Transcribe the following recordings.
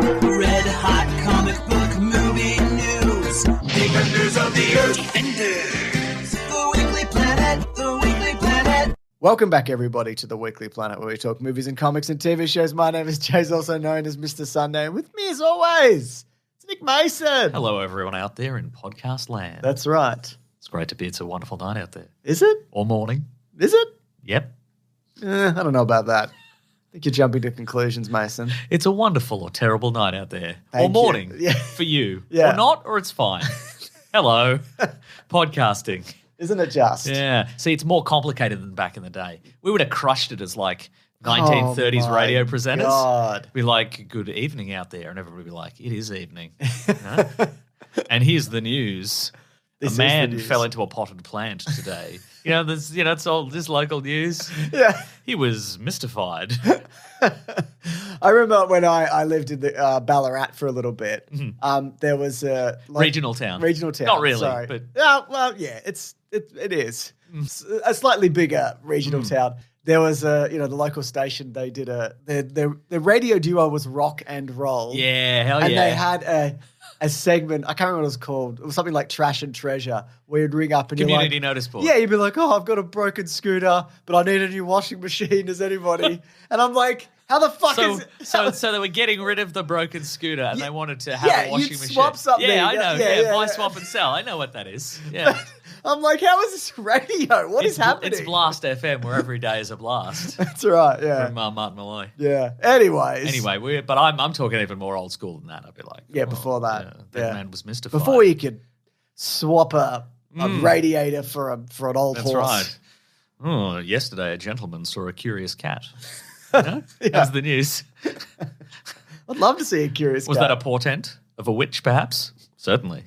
Red hot comic book movie news. Defenders of the Earth. Defenders. The Weekly Planet. The Weekly Planet. Welcome back, everybody, to the Weekly Planet, where we talk movies and comics and TV shows. My name is Jay's, also known as Mr. Sunday, and with me, as always, it's Nick Mason. Hello, everyone out there in podcast land. That's right. It's great to be. It's a wonderful night out there. Is it? Or morning. Is it? Yep. I don't know about that. I think you're jumping to conclusions, Mason. It's a wonderful or terrible night out there. Thank or morning you. Yeah. for you. Yeah. Or not, or it's fine. Hello. Podcasting. Isn't it just? Yeah. See, it's more complicated than back in the day. We would have crushed it as like 1930s Oh, my radio presenters. God. Be like, good evening out there. And everybody would be like, it is evening. You know? And here's the news. This is a man the news. fell into a potted plant today. It's all this local news. Yeah. He was mystified. I remember when I lived in the Ballarat for a little bit. There was a Regional town. Regional town. Not really, sorry. but well, yeah, it is a slightly bigger regional town. There was the local station. They did the radio duo was rock and roll. yeah, hell and yeah. they had a segment. I can't remember what it was called. It was something like Trash and Treasure, where you'd ring up and Community you're like, notice board. Yeah, you'd be like, oh, I've got a broken scooter, but I need a new washing machine. Does anybody? And I'm like, how the fuck is it? So they were getting rid of the broken scooter and they wanted to have a washing you'd machine. swap something. Yeah, I know. Yeah, Buy, yeah. swap, and sell. I know what that is. Yeah. I'm like, how is this radio? What is happening? It's Blast FM, where every day is a blast. That's right. Yeah. From Martin Malloy. Yeah. Anyways. Anyway, but I'm talking even more old school than that. I'd be like, Yeah, before that. that Yeah. man was mystified. Before you could swap a radiator for an old That's horse. right. Oh, yesterday a gentleman saw a curious cat. You know? That's the news. I'd love to see a curious Was cat. that a portent of a witch, perhaps? Certainly.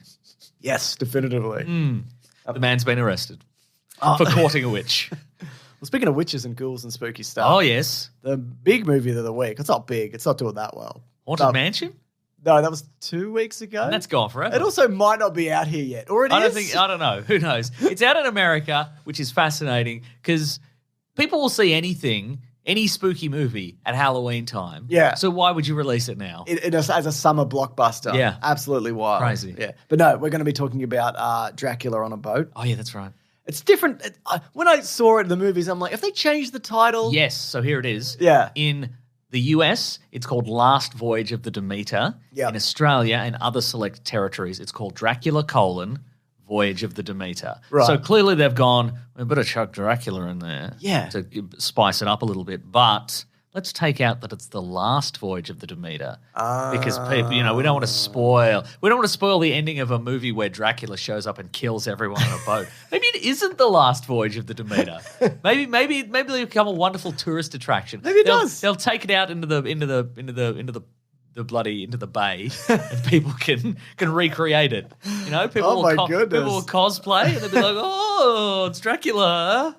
Yes, definitively. The man's been arrested for courting a witch. Well, speaking of witches and ghouls and spooky stuff, Oh, yes. the big movie of the week, it's not big, it's not doing that well. Haunted Mansion? No, that was 2 weeks ago. And that's gone forever. It also might not be out here yet. Or it is. I don't know. Who knows? It's out in America, which is fascinating because people will see anything, any spooky movie at Halloween time. Yeah. So why would you release it now? As a summer blockbuster. Yeah. Absolutely wild. Crazy. Yeah. But no, we're going to be talking about Dracula on a boat. Oh, yeah, that's right. It's different. When I saw it in the movies, I'm like, have they changed the title? Yes, so here it is. Yeah. In the US, it's called Last Voyage of the Demeter. Yep. In Australia and other select territories, it's called Dracula, Voyage of the Demeter. Right. So clearly they've gone, we better chuck Dracula in there Yeah. to spice it up a little bit. But let's take out that it's the last voyage of the Demeter. Because people, we don't want to spoil the ending of a movie where Dracula shows up and kills everyone on a boat. Maybe it isn't the last voyage of the Demeter. maybe it'll become a wonderful tourist attraction. Maybe it does. They'll take it out into the bay, and people can recreate it. People Oh will my goodness. people will cosplay, and they'll be like, "Oh, it's Dracula."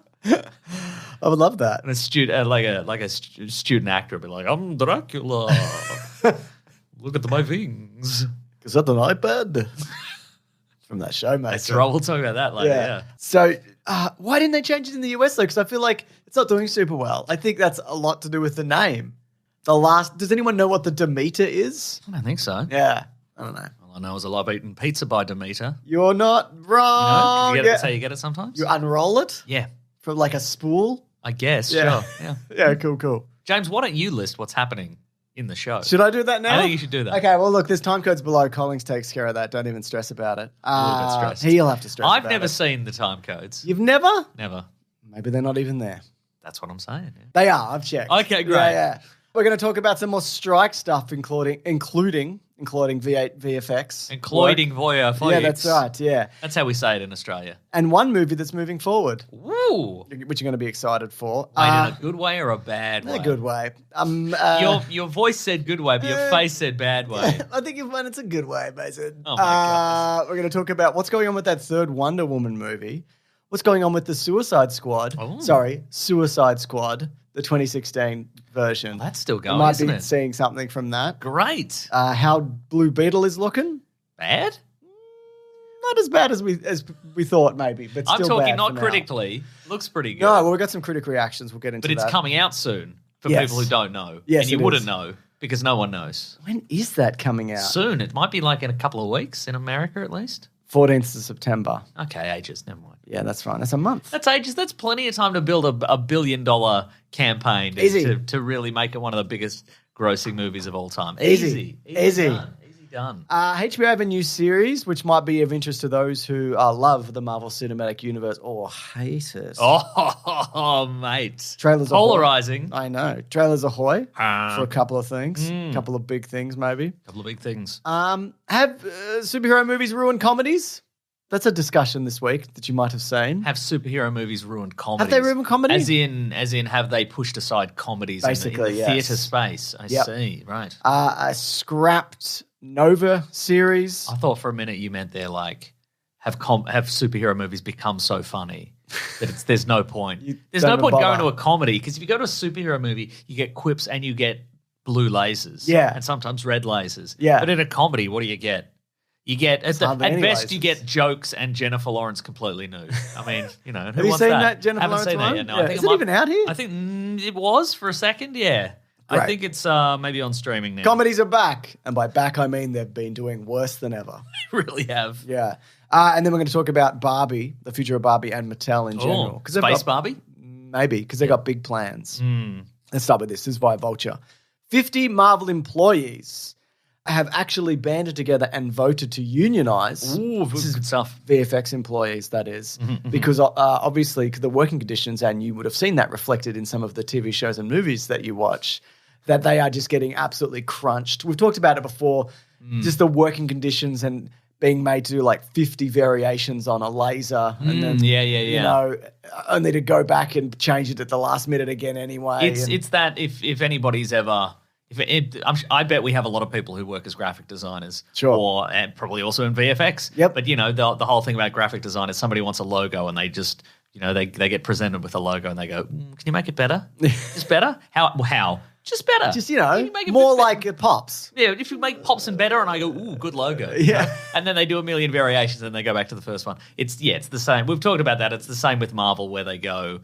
I would love that. And a student, like a student actor, will be like, "I'm Dracula. Look at my wings." Is that an iPad? From that show, mate. That's right. We'll talk about that later. Yeah. So why didn't they change it in the US, though? Because I feel like it's not doing super well. I think that's a lot to do with the name. Does anyone know what the Demeter is? I don't think so. Yeah. I don't know. All I know is I love eating pizza by Demeter. You're not wrong. That's how you get it sometimes. You unroll it Yeah, from like a spool. I guess. Yeah. Sure. Yeah. Yeah, cool. James, why don't you list what's happening in the show? Should I do that now? I think you should do that. Okay, well, look, there's time codes below. Collings takes care of that. Don't even stress about it. A little bit stressed. He'll have to stress I've about never it. seen the time codes. You've never? Never. Maybe they're not even there. That's what I'm saying. Yeah. They are. I've checked. Okay, great. Yeah. We're going to talk about some more strike stuff, including V8 VFX. Including Voyeur Voyage. Yeah, that's right. Yeah. That's how we say it in Australia. And one movie that's moving forward, Woo! which you're going to be excited for. Wait, in a good way or a bad way? In a good way. Your voice said good way, but your face said bad way. I think it's a good way, Mason. Oh, my God. We're going to talk about what's going on with that third Wonder Woman movie. What's going on with the Suicide Squad? Oh. Sorry, Suicide Squad, the 2016 version. That's still We going, might isn't be it? seeing something from that. Great. How Blue Beetle is looking. Bad? Not as bad as we thought, maybe, but still I'm talking bad not for now. critically. Looks pretty good. No, well, we've got some critic reactions. We'll get into but it's that. coming out soon for Yes. people who don't know. Yes, and you it wouldn't is. know. because no one knows. When is that coming out? Soon. It might be like in a couple of weeks in America at least. 14th of September. Okay, ages. Never mind. Yeah, that's fine. That's a month. That's ages. That's plenty of time to build a $1 billion campaign to really make it one of the biggest grossing movies of all time. Easy done. Easy done. HBO have a new series, which might be of interest to those who love the Marvel Cinematic Universe or hate it. Oh, mate. Trailers polarizing. I know. Trailers ahoy for a couple of things. A couple of big things, maybe. A couple of big things. Have superhero movies ruined comedies? That's a discussion this week that you might have seen. Have superhero movies ruined comedies? Have they ruined comedies? As in, have they pushed aside comedies Basically, in the yes. theatre space? I see, right. A scrapped Nova series. I thought for a minute you meant they're like, have superhero movies become so funny that there's no point. There's no point going to a comedy, because if you go to a superhero movie, you get quips and you get blue lasers. Yeah. And sometimes red lasers. Yeah. But in a comedy, what do you get? You get, at best, lasers. you get jokes and Jennifer Lawrence completely nude. I mean, who Have you wants seen that? that Jennifer Haven't Lawrence seen one? that yet. No, Yeah. I think Is it even out here? I think it was for a second, yeah. Great. I think it's maybe on streaming now. Comedies are back. And by back, I mean they've been doing worse than ever. They really have. Yeah. And then we're going to talk about Barbie, the future of Barbie and Mattel in general. Space Barbie? Maybe, because they've got big plans. Let's start with this. This is via Vulture. 50 Marvel employees have actually banded together and voted to unionize. Ooh, good stuff. VFX employees, that is. Because obviously the working conditions, and you would have seen that reflected in some of the TV shows and movies that you watch, that they are just getting absolutely crunched. We've talked about it before, just the working conditions and being made to do like 50 variations on a laser. And then, you know, only to go back and change it at the last minute again anyway. It's that if anybody's ever... I bet we have a lot of people who work as graphic designers, and probably also in VFX. Yep. But the whole thing about graphic design is somebody wants a logo and they just they get presented with a logo and they go, can you make it better? Just better? How? Just better. Just, make it more like it pops. Yeah, if you make pops and better, and I go, ooh, good logo. Yeah. And then they do a million variations and they go back to the first one. It's the same. We've talked about that. It's the same with Marvel where they go,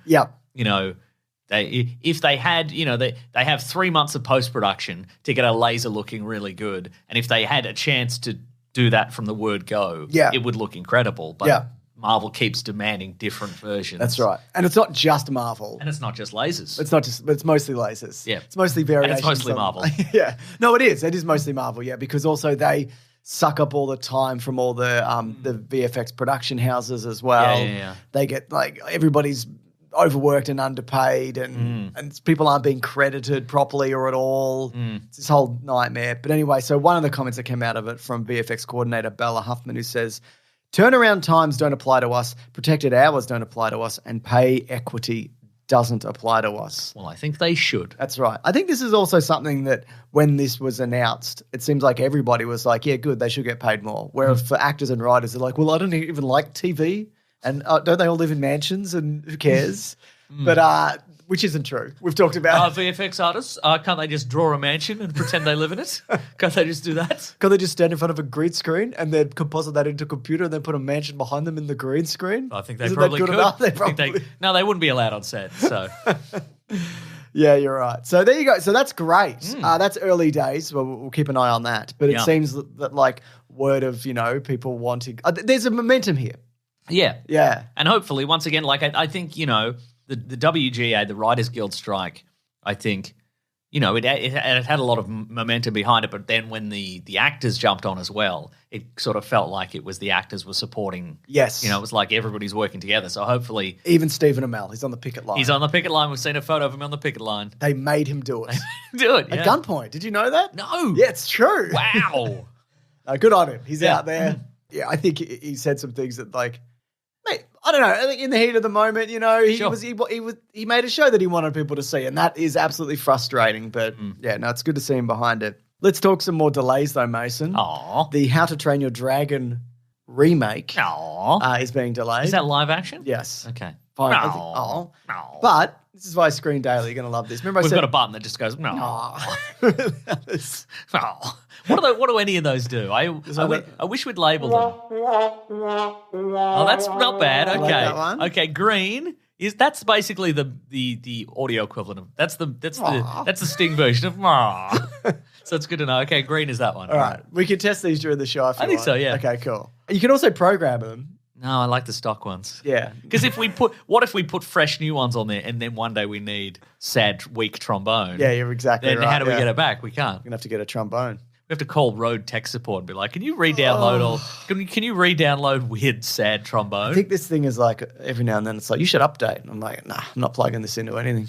if they had, they have 3 months of post-production to get a laser looking really good. And if they had a chance to do that from the word go, it would look incredible. But Marvel keeps demanding different versions. That's right. And it's not just Marvel. And it's not just lasers. It's not just, but it's mostly lasers. Yeah. It's mostly variations. And it's mostly Marvel. Yeah. No, it is. It is mostly Marvel, because also they suck up all the time from all the VFX production houses as well. Yeah. They get everybody's overworked and underpaid and people aren't being credited properly or at all. It's this whole nightmare. But anyway, so one of the comments that came out of it from VFX coordinator Bella Huffman, who says, turnaround times don't apply to us, protected hours don't apply to us, and pay equity doesn't apply to us. Well, I think they should. That's right. I think this is also something that when this was announced, it seems like everybody was like, yeah, good, they should get paid more. Whereas for actors and writers, they're like, well, I don't even like TV. And don't they all live in mansions and who cares? But which isn't true. We've talked about VFX artists. Can't they just draw a mansion and pretend they live in it? Can't they just do that? Can't they just stand in front of a green screen and then composite that into a computer and then put a mansion behind them in the green screen? I think they Isn't probably that good could. enough? No, they wouldn't be allowed on set. So Yeah, you're right. So there you go. So that's great. That's early days. We'll keep an eye on that. But it seems that like word of people wanting. There's a momentum here. Yeah. And hopefully, once again, like I think, the WGA, the Writers Guild strike, I think, it had a lot of momentum behind it. But then when the actors jumped on as well, it sort of felt like it was the actors were supporting. Yes. It was like everybody's working together. So hopefully. Even Stephen Amell, he's on the picket line. He's on the picket line. We've seen a photo of him on the picket line. They made him do it. Do it. At gunpoint. Did you know that? No. Yeah, it's true. Wow. Good on him. He's out there. Yeah, I think he said some things that like, mate, I don't know. I think in the heat of the moment, he made a show that he wanted people to see, and that is absolutely frustrating. But it's good to see him behind it. Let's talk some more delays, though, Mason. Aww. The How to Train Your Dragon remake Aww. is being delayed. Is that live action? Yes. Okay. Fine. No. But this is via Screen Daily. You're going to love this. Remember, We've got a button that just goes, no. What do any of those do? I wish we'd label them. Oh, that's not bad. Okay. Like that one. Okay, green that's basically the audio equivalent of that's the Sting version of So it's good to know. Okay, green is that one. All right. We can test these during the show if you I think want. so, yeah. Okay, cool. You can also program them. No, I like the stock ones. Yeah. Because what if we put fresh new ones on there and then one day we need sad, weak trombone? Yeah, you're exactly then right. how do we yeah. get it back? We can't. You're going to have to get a trombone. We have to call Rode tech support and be like, can you re-download can you re-download weird, sad trombone? I think this thing is like every now and then it's like, you should update. And I'm like, nah, I'm not plugging this into anything.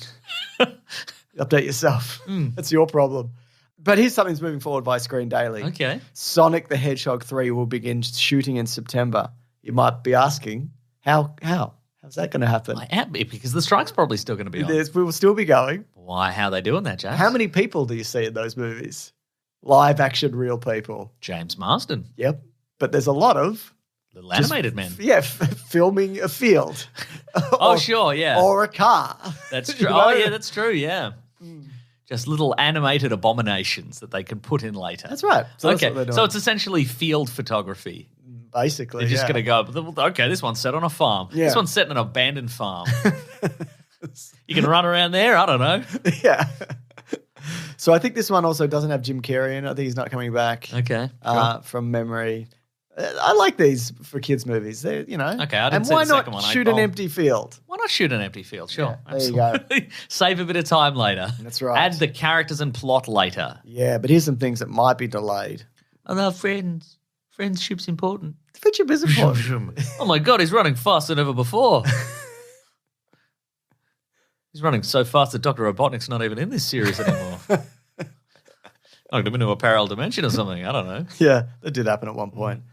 Update yourself. That's your problem. But here's something's moving forward by Screen Daily. Okay. Sonic the Hedgehog 3 will begin shooting in September. You might be asking, how? How's that going to happen? Because the strike's probably still going to be on. We will still be going. Why? How are they doing that, James? How many people do you see in those movies? Live action, real people. James Marsden. Yep. But there's a lot of Little animated men. Yeah, filming a field. Sure, yeah. Or a car. That's true. You know? Oh, yeah, that's true, yeah. Just little animated abominations that they can put in later. That's right. So that's okay, what they're doing. so it's essentially field photography. Basically, They're just going to go, okay, this one's set on a farm. Yeah. This one's set in an abandoned farm. You can run around there? I don't know. Yeah. So I think this one also doesn't have Jim Carrey in it. I think he's not coming back. Okay. From memory. I like these for kids' movies. They're, you know. Okay, I didn't and see why the second not one. shoot an empty field? Why not shoot an empty field? Sure. Yeah, there you go. Absolutely. Save a bit of time later. That's right. Add the characters and plot later. Yeah, but here's some things that might be delayed. I love friends. Friendship's important. Friendship is important. Oh my God, he's running faster than ever before. He's running so fast that Dr. Robotnik's not even in this series anymore. Knocked him into a parallel dimension or something. I don't know. Yeah, that did happen at one point.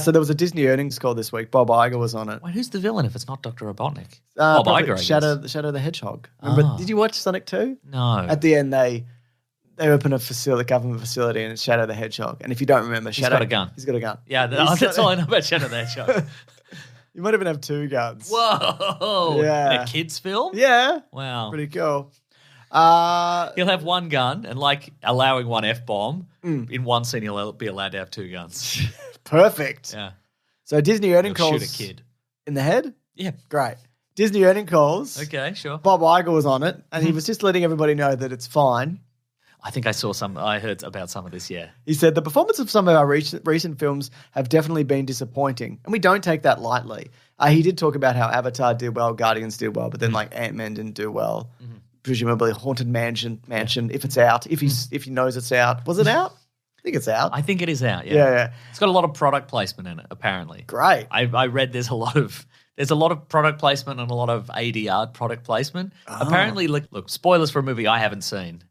So there was a Disney earnings call this week. Bob Iger was on it. Wait, who's the villain if it's not Dr. Robotnik? Bob Iger, I guess. Shadow the Hedgehog. Remember, did you watch Sonic 2? No. At the end, they open a government facility, and it's Shadow the Hedgehog. And if you don't remember, He's got a gun. He's got a gun. Yeah, that's all I know about Shadow the Hedgehog. You might even have two guns. Whoa. Yeah. In a kid's film? Yeah. Wow. Pretty cool. He'll have one gun and like allowing one F-bomb. In one scene, he'll be allowed to have two guns. Perfect. Yeah. So Disney earning He'll calls. shoot a kid. In the head? Yeah. Great. Disney earning calls. Okay, sure. Bob Iger was on it, and he was just letting everybody know that it's fine. I think I heard about some of this, yeah. He said, the performance of some of our recent films have definitely been disappointing, and we don't take that lightly. He did talk about how Avatar did well, Guardians did well, but then like Ant-Man didn't do well. Presumably Haunted Mansion, if it's out, if he knows it's out. Was it out? I think it's out. I think it is out, yeah. Yeah. It's got a lot of product placement in it, apparently. Great. I read there's a lot of product placement and a lot of ADR product placement. Apparently, look, spoilers for a movie I haven't seen.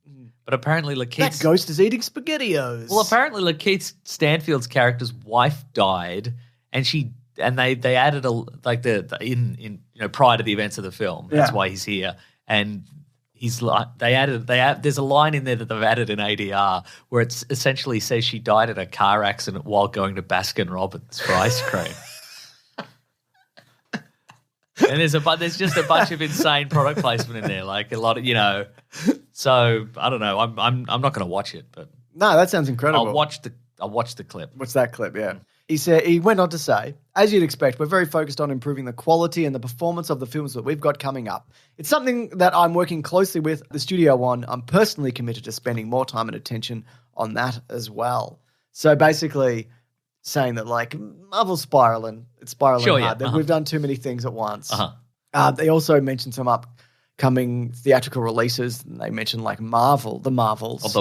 But apparently Lakeith... That ghost is eating SpaghettiOs. Well, apparently Lakeith Stanfield's character's wife died, and they added prior to the events of the film. That's why he's here. And he's like there's a line in there that they've added in ADR where it essentially says she died in a car accident while going to Baskin Robbins for ice cream. And there's just a bunch of insane product placement in there, like a lot of So I don't know. I'm not going to watch it, but no, that sounds incredible. I'll watch the clip. What's that clip? Yeah. He went on to say, as you'd expect, we're very focused on improving the quality and the performance of the films that we've got coming up. It's something that I'm working closely with the studio on. I'm personally committed to spending more time and attention on that as well. So basically saying that like Marvel's spiraling. It's spiraling hard. We've done too many things at once. They also mentioned some upcoming theatrical releases. They mentioned like the Marvels. Of the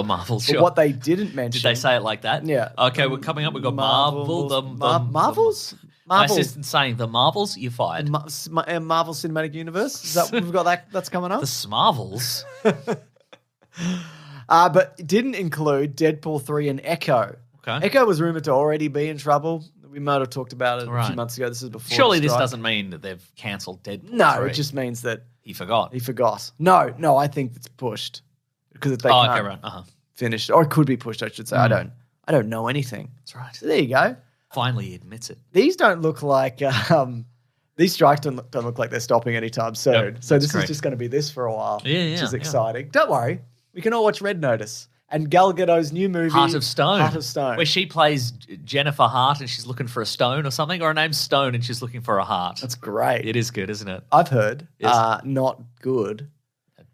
Marvels, But sure. what they didn't mention... Did they say it like that? Yeah. Okay, we're coming up. We've got Marvels? Marvels? My Marvel. assistant's saying the Marvels, you're fired. Marvel Cinematic Universe. Is that we've got that's coming up? The Smarvels? But it didn't include Deadpool 3 and Echo. Okay. Echo was rumored to already be in trouble. We might have talked about it a Right. few months ago. This is before. Surely the this strike. doesn't mean that they've cancelled Deadpool 3. No, it just means that He forgot. he forgot. No, I think it's pushed because they can't okay, right. finish, or it could be pushed. I should say. I don't know anything. That's right. So there you go. Finally, he admits it. These don't look like these strikes don't look like they're stopping anytime soon. Nope, so this great. is just going to be this for a while, which is yeah. exciting. Don't worry, we can all watch Red Notice and Gal Gadot's new movie, Heart of Stone. Heart of Stone, Where she plays Jennifer Hart and she's looking for a stone or something, or her name's Stone and she's looking for a heart. That's great. It is good, isn't it? I've heard. Yes. Not good.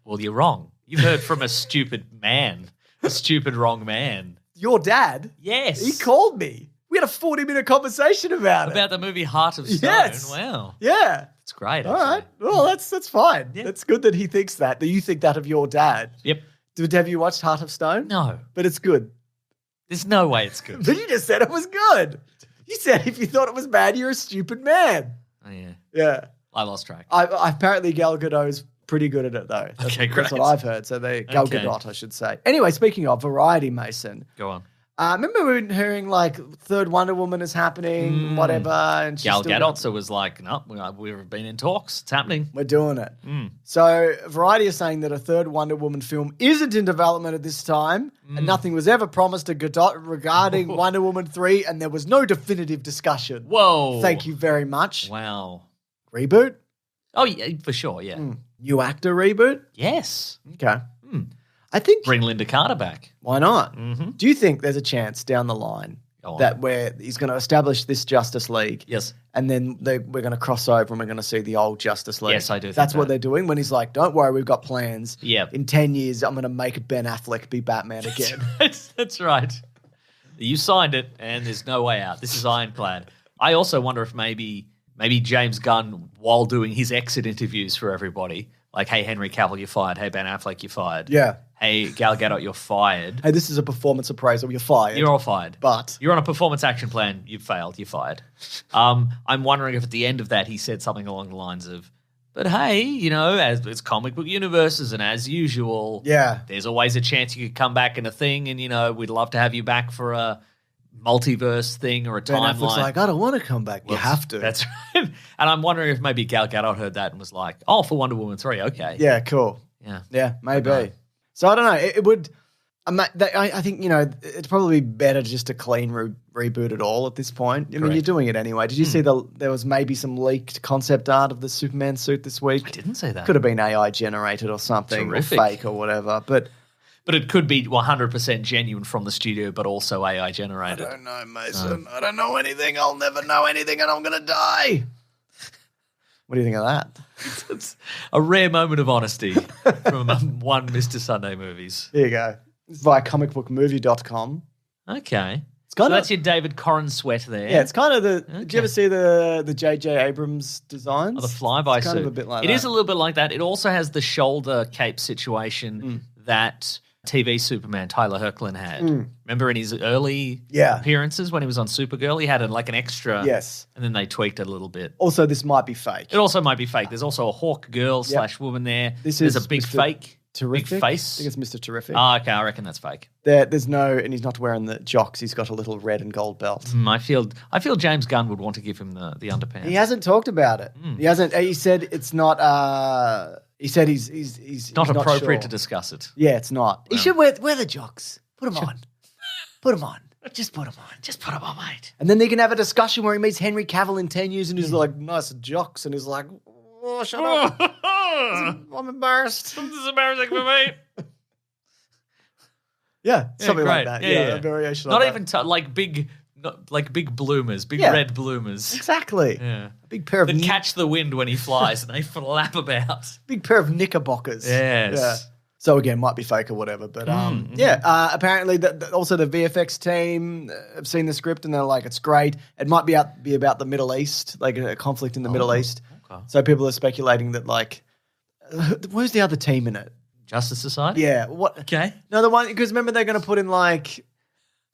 Well, you're wrong. You've heard from a stupid man a stupid wrong man. Your dad? Yes. He called me. We had a 40-minute conversation about it. About the movie Heart of Stone. Yes. Wow. Yeah. It's great, All actually. right. Well, that's fine. Yeah. That's good that he thinks that. Do you think that of your dad? Yep. Have you watched Heart of Stone? No. But it's good. There's no way it's good. But you just said it was good. You said if you thought it was bad, you're a stupid man. Oh, yeah. Yeah. I lost track. Apparently Gal Gadot's pretty good at it, though. Okay, That's great. what I've heard. So Gal Okay. Gadot, I should say. Anyway, speaking of variety, Mason. Go on. Remember we were hearing like third Wonder Woman is happening, whatever. And she's Gal still Gadot so was like, no, we've been in talks. It's happening. We're doing it. So Variety is saying that a third Wonder Woman film isn't in development at this time, and nothing was ever promised to Gadot regarding Wonder Woman 3, and there was no definitive discussion. Whoa. Thank you very much. Wow. Reboot? Oh, yeah, for sure, yeah. New actor reboot? Yes. Okay. I think, Bring Linda Carter back. why not? Do you think there's a chance down the line Go on. that where he's going to establish this Justice League? Yes. And then we're going to cross over and we're going to see the old Justice League. Yes, I do think That's what that. they're doing when he's like, don't worry, we've got plans. Yeah. In 10 years, I'm going to make Ben Affleck be Batman again. That's right. You signed it, and there's no way out. This is ironclad. I also wonder if maybe James Gunn, while doing his exit interviews for everybody, like, hey, Henry Cavill, you're fired. Hey, Ben Affleck, you're fired. Yeah. Hey, Gal Gadot, you're fired. Hey, this is a performance appraisal. You're fired. You're all fired. But You're on a performance action plan. You've failed. You're fired. I'm wondering if at the end of that he said something along the lines of, but hey, as it's comic book universes and as usual, Yeah. there's always a chance you could come back in a thing and, we'd love to have you back for a multiverse thing or a Ben timeline. Affleck's like, I don't want to come back. You have to. That's right. And I'm wondering if maybe Gal Gadot heard that and was like, oh, for Wonder Woman 3, okay. Yeah, cool. Yeah. Yeah, maybe. Okay. So I don't know. It would. I think it's probably better just to clean reboot it all at this point. I mean, Correct. you're doing it anyway. Did you see there was maybe some leaked concept art of the Superman suit this week? I didn't say that. Could have been AI generated or something, Terrific. or fake or whatever. But But it could be 100% genuine from the studio, but also AI generated. I don't know, Mason. I don't know anything. I'll never know anything, and I'm gonna die. What do you think of that? It's a rare moment of honesty from one Mr. Sunday Movies. There you go. It's via comicbookmovie.com. Okay. It's kind So of that's your David Corrin sweat there. yeah. It's kind of the. Okay. Did you ever see the J.J. Abrams designs? Oh, the flyby It's kind suit. of a bit like It that. is a little bit like that. It also has the shoulder cape situation that TV Superman Tyler Hoechlin had. Remember in his early Yeah. appearances when he was on Supergirl, he had an extra. Yes. And then they tweaked it a little bit. Also, this might be fake. It also might be fake. There's also a Hawk girl / woman there. This There's is a big Mr. fake. Terrific. Big face. I think it's Mr. Terrific. Oh, okay. I reckon that's fake. There's no, and he's not wearing the jocks. He's got a little red and gold belt. I feel James Gunn would want to give him the underpants. He hasn't talked about it. He hasn't. He said it's not. He said he's Not he's appropriate sure. to discuss it. Yeah, it's not. He should wear the jocks. Put them on. Put them on. Just put them on. Just put him on, mate. And then they can have a discussion where he meets Henry Cavill in 10 years and he's like, nice jocks. And he's like, oh, shut up. I'm embarrassed. This is embarrassing for me. Yeah, something like great. that. Yeah. A variation Not of even that. like big bloomers, big Yeah. red bloomers. Exactly. Yeah. A big pair of That catch the wind when he flies and they flap about. big pair of knickerbockers. Yes. Yeah. So again, might be fake or whatever, but apparently also the VFX team have seen the script and they're like, it's great. It might be about the Middle East, like a conflict in the Middle East. Okay. So people are speculating that like, who's the other team in it? Justice Society? Yeah, what? Okay. No, the one because remember they're going to put in like,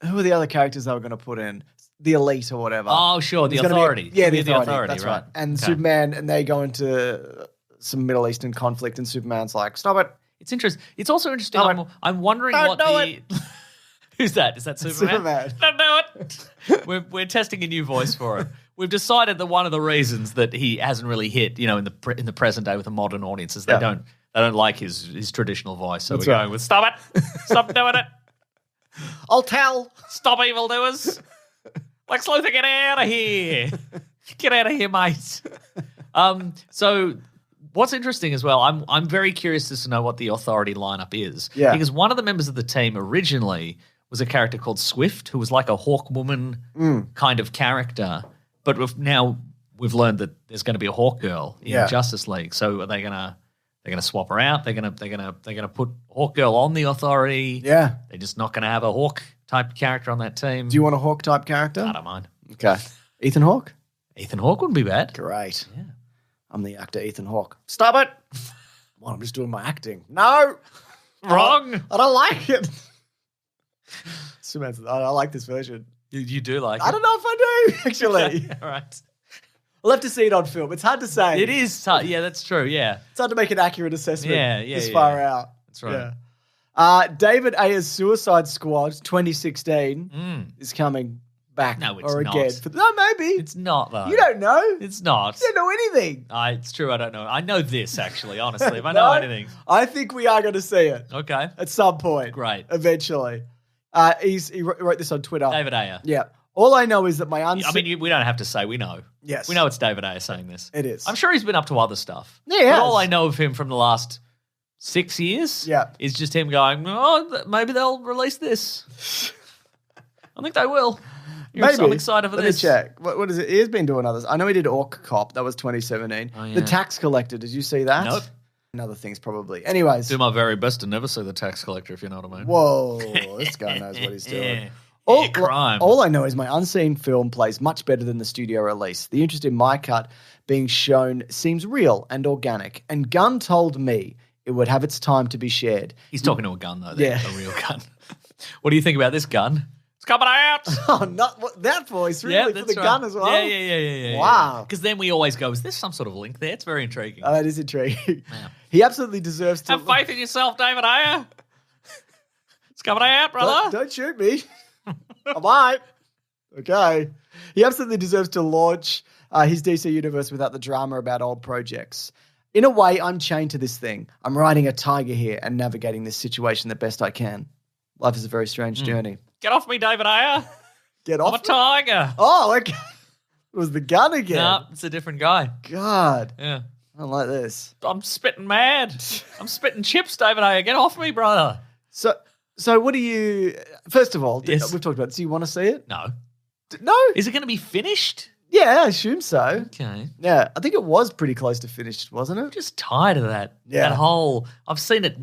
who are the other characters they were going to put in? The Elite or whatever. Oh, sure. The There's gonna be Authority. the The authority. That's right. And Okay. Superman, and they go into some Middle Eastern conflict, and Superman's like, "Stop it." It's interesting. It's also interesting. No, I'm wondering Don't what do the. Who's that? Is that Superman? Superman. Don't do it. We're testing a new voice for it. We've decided that one of the reasons that he hasn't really hit, in the present day with a modern audience is they don't like his traditional voice. So That's we're right. going with stop it, stop doing it, I'll tell. stop evildoers. Lex Luthor, get out of here, get out of here, mate. So. What's interesting as well, I'm very curious as to know what the Authority lineup is. Yeah. Because one of the members of the team originally was a character called Swift, who was like a Hawk woman kind of character. But we've learned that there's going to be a Hawk girl in Yeah. Justice League. So are they going to They're going to swap her out. They're going to put Hawk Girl on the Authority. Yeah. They're just not going to have a Hawk type character on that team. Do you want a Hawk type character? I don't mind. Okay. Ethan Hawke? Ethan Hawke wouldn't be bad. Great. Yeah. I'm the actor Ethan Hawke. Stop it. Well, I'm just doing my acting. No. Wrong. I don't like it. I like this version. You do like it. I don't know if I do, actually. Okay. All right. We'll have to see it on film. It's hard to say. It is. Yeah, that's true. Yeah. It's hard to make an accurate assessment this Yeah. far out. That's right. Yeah. David Ayer's Suicide Squad 2016 is coming back. No, it's or not. again. No, maybe. It's not, though. You don't know. It's not. You don't know anything. It's true. I don't know. I know this, actually, honestly. If I know anything. I think we are going to see it. Okay. At some point. Great. Eventually. He wrote this on Twitter. David Ayer. Yeah. All I know is that my we don't have to say we know. Yes. We know it's David Ayer saying this. It is. I'm sure he's been up to other stuff. Yeah, he but has. all I know of him from the last 6 years is just him going, maybe they'll release this. I think they will. Maybe. I'm excited for Let this. me check. What is it? He has been doing others. I know he did Orc Cop. That was 2017. Oh, yeah. The Tax Collector. Did you see that? Nope. And other things probably. Anyways. Do my very best to never see The Tax Collector, if you know what I mean. Whoa. This guy knows what he's doing. Crime. All I know is my unseen film plays much better than the studio release. The interest in my cut being shown seems real and organic. And Gunn told me it would have its time to be shared. He's talking to a gun, though. Yeah. A real gun. What do you think about this gun? It's coming out. Oh, not that voice, really, for the gun as well? Yeah. Wow. Because then we always go, is there some sort of link there? It's very intriguing. Oh, that is intriguing. Yeah. He absolutely deserves to... Have faith in yourself, David Ayer. It's coming out, brother. Don't shoot me. I might. Okay. He absolutely deserves to launch his DC universe without the drama about old projects. In a way, I'm chained to this thing. I'm riding a tiger here and navigating this situation the best I can. Life is a very strange journey. Get off me, David Ayer. Get I'm off a tiger. Oh, okay. It was the gun again. No, it's a different guy. God. Yeah. I don't like this. I'm spitting mad. I'm spitting chips, David Ayer. Get off me, brother. So what do you... First of all, Yes. we've talked about it. Do you want to see it? No. No? Is it going to be finished? Yeah, I assume so. Okay. Yeah, I think it was pretty close to finished, wasn't it? Just tired of that. Yeah. That whole... I've seen it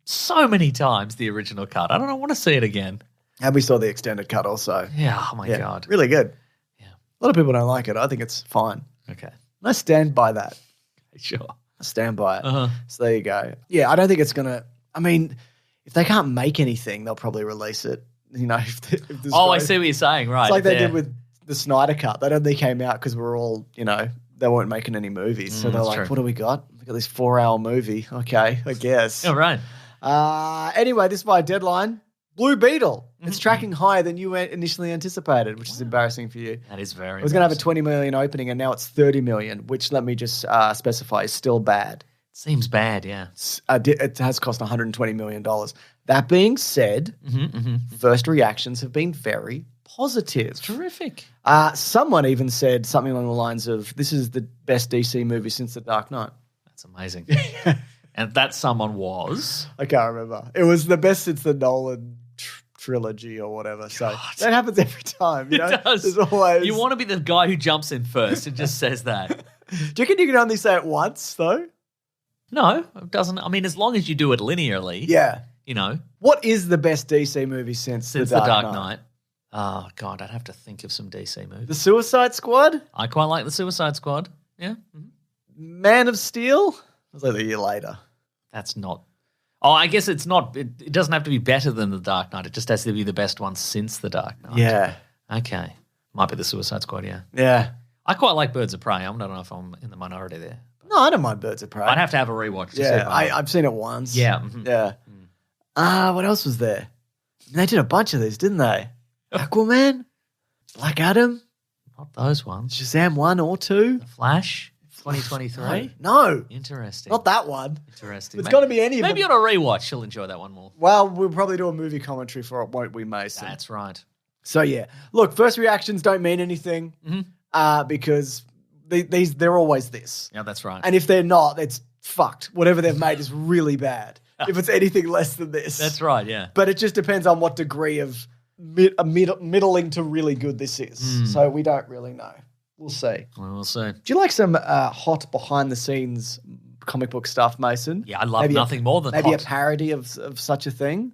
so many times, the original cut. I don't want to see it again. And we saw the extended cut also. Yeah, oh my Yeah, God. really good. Yeah. A lot of people don't like it. I think it's fine. Okay. I stand by that. Sure. I stand by it. Uh-huh. So there you go. Yeah, I don't think it's going to... I mean, if they can't make anything, they'll probably release it. You know, if this Oh, I goes- see what you're saying. Right. It's like they there. did with the Snyder Cut. That only came out because we're all, they weren't making any movies. So they're that's like, true. what do we got? We got this 4-hour movie. Okay, I guess. Oh, right. Anyway, this is my deadline. Blue Beetle. Mm-hmm. It's tracking higher than you initially anticipated, which is embarrassing for you. That is very It was going to have a embarrassing. 20 million opening, and now it's 30 million, which, let me just specify, is still bad. Seems bad, yeah. It has cost $120 million. That being said, first reactions have been very positive. Terrific. Someone even said something along the lines of, this is the best DC movie since The Dark Knight. That's amazing. And that someone was... I can't remember. It was the best since the Nolan trilogy or whatever. So that happens every time. You know? It does. There's always... You want to be the guy who jumps in first and just says that. Do you reckon you can only say it once, though? No, it doesn't. I mean, as long as you do it linearly. Yeah. You know. What is the best DC movie since Since The Dark Knight. Oh, God, I'd have to think of some DC movies. The Suicide Squad? I quite like The Suicide Squad. Yeah. Man of Steel? It was like a year later. That's not... Oh, I guess it's not... It doesn't have to be better than The Dark Knight. It just has to be the best one since The Dark Knight. Yeah. Okay. Might be The Suicide Squad, yeah. Yeah. I quite like Birds of Prey. I don't know if I'm in the minority there. No, I don't mind Birds of Prey. I'd have to have a rewatch to see Yeah, if I've seen it once. Yeah. Mhm. Yeah. What else was there? They did a bunch of these, didn't they? Aquaman? Black Adam? Not those ones. Shazam 1 or 2? The Flash, 2023. No. Interesting. Not that one. Interesting. It's got to be any of Maybe them. on a rewatch, you'll enjoy that one more. Well, we'll probably do a movie commentary for it, won't we, Mason? That's right. So, yeah. Look, first reactions don't mean anything because they're always this. Yeah, that's right. And if they're not, it's fucked. Whatever they've made is really bad. If it's anything less than this. That's right, yeah. But it just depends on what degree of middling to really good this is. So we don't really know. We'll see. Well, we'll see. Do you like some hot behind-the-scenes comic book stuff, Mason. Yeah, I love nothing more than maybe hot. a parody of such a thing.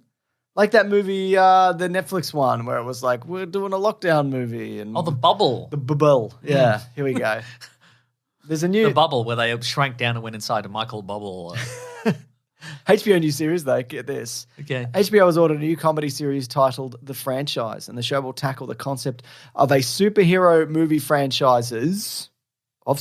Like that movie, the Netflix one, where it was like, we're doing a lockdown movie. And Oh, The Bubble. The Bubble. Yeah, here we go. There's a new... The Bubble, where they shrank down and went inside a Michael Bubble. HBO new series, though. Get this. Okay. HBO has ordered a new comedy series titled The Franchise, and the show will tackle the concept of superhero movie franchises, like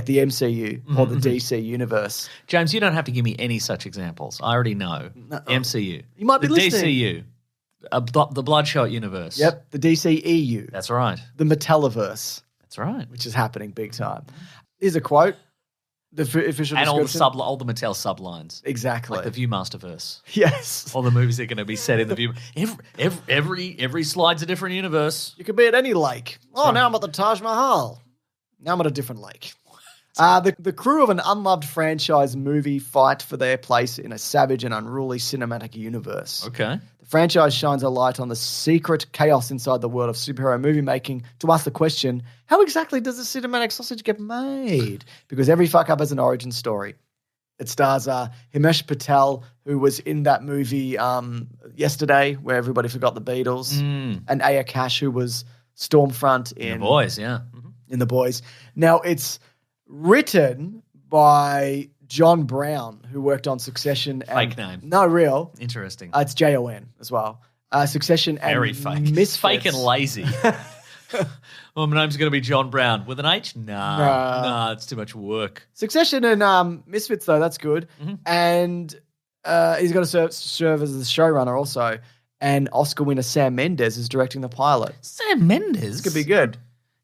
the MCU or the DC universe. James, you don't have to give me any such examples. I already know. MCU. You might be the listening. DCU. The Bloodshot universe. Yep, the DCEU. That's right. The Metalliverse, That's right. which is happening big time. Here's a quote. The official And description. all the Mattel sublines. Exactly. Like the Viewmasterverse. Yes. All the movies are going to be set in the View. Every slide's a different universe. You could be at any lake. Oh, now I'm at the Taj Mahal. Now I'm at a different lake. The crew of an unloved franchise movie fight for their place in a savage and unruly cinematic universe. Okay. The franchise shines a light on the secret chaos inside the world of superhero movie making to ask the question, how exactly does a cinematic sausage get made? Because every fuck-up has an origin story. It stars Himesh Patel, who was in that movie yesterday where everybody forgot the Beatles, and Ayer, who was Stormfront in The Boys, yeah. in The Boys. Now, it's written by John Brown, who worked on Succession. Fake name. No, real. Interesting. It's Jon as well. Succession and Very fake. Misfits. Fake and lazy. Well, my name's going to be John Brown. With an H? Nah, it's too much work. Succession and Misfits, though, that's good. And he's got to serve as the showrunner also. And Oscar winner Sam Mendes is directing the pilot. Sam Mendes? This could be good.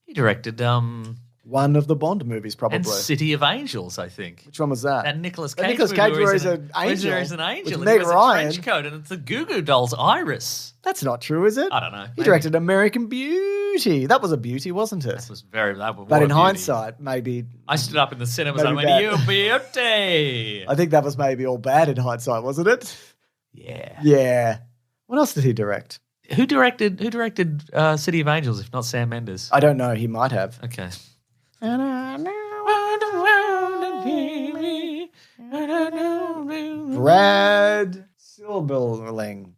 He directed One of the Bond movies, probably. and City of Angels, I think. Which one was that? That Nicolas That Cage Nicolas movie Cage where where he's he's an angel. He's an angel. With And Meg he wears Ryan. a trench coat and it's the Goo Goo Doll's Iris. That's not true, is it? I don't know. He Maybe. directed American Beauty. That was a beauty, wasn't it? But in hindsight, maybe... I stood up in the cinemas and I Maybe went, you beauty. I think that was maybe all bad in hindsight, wasn't it? Yeah. Yeah. What else did he direct? Who directed City of Angels if not Sam Mendes? I don't know. He might have. Okay. Brad Silberling.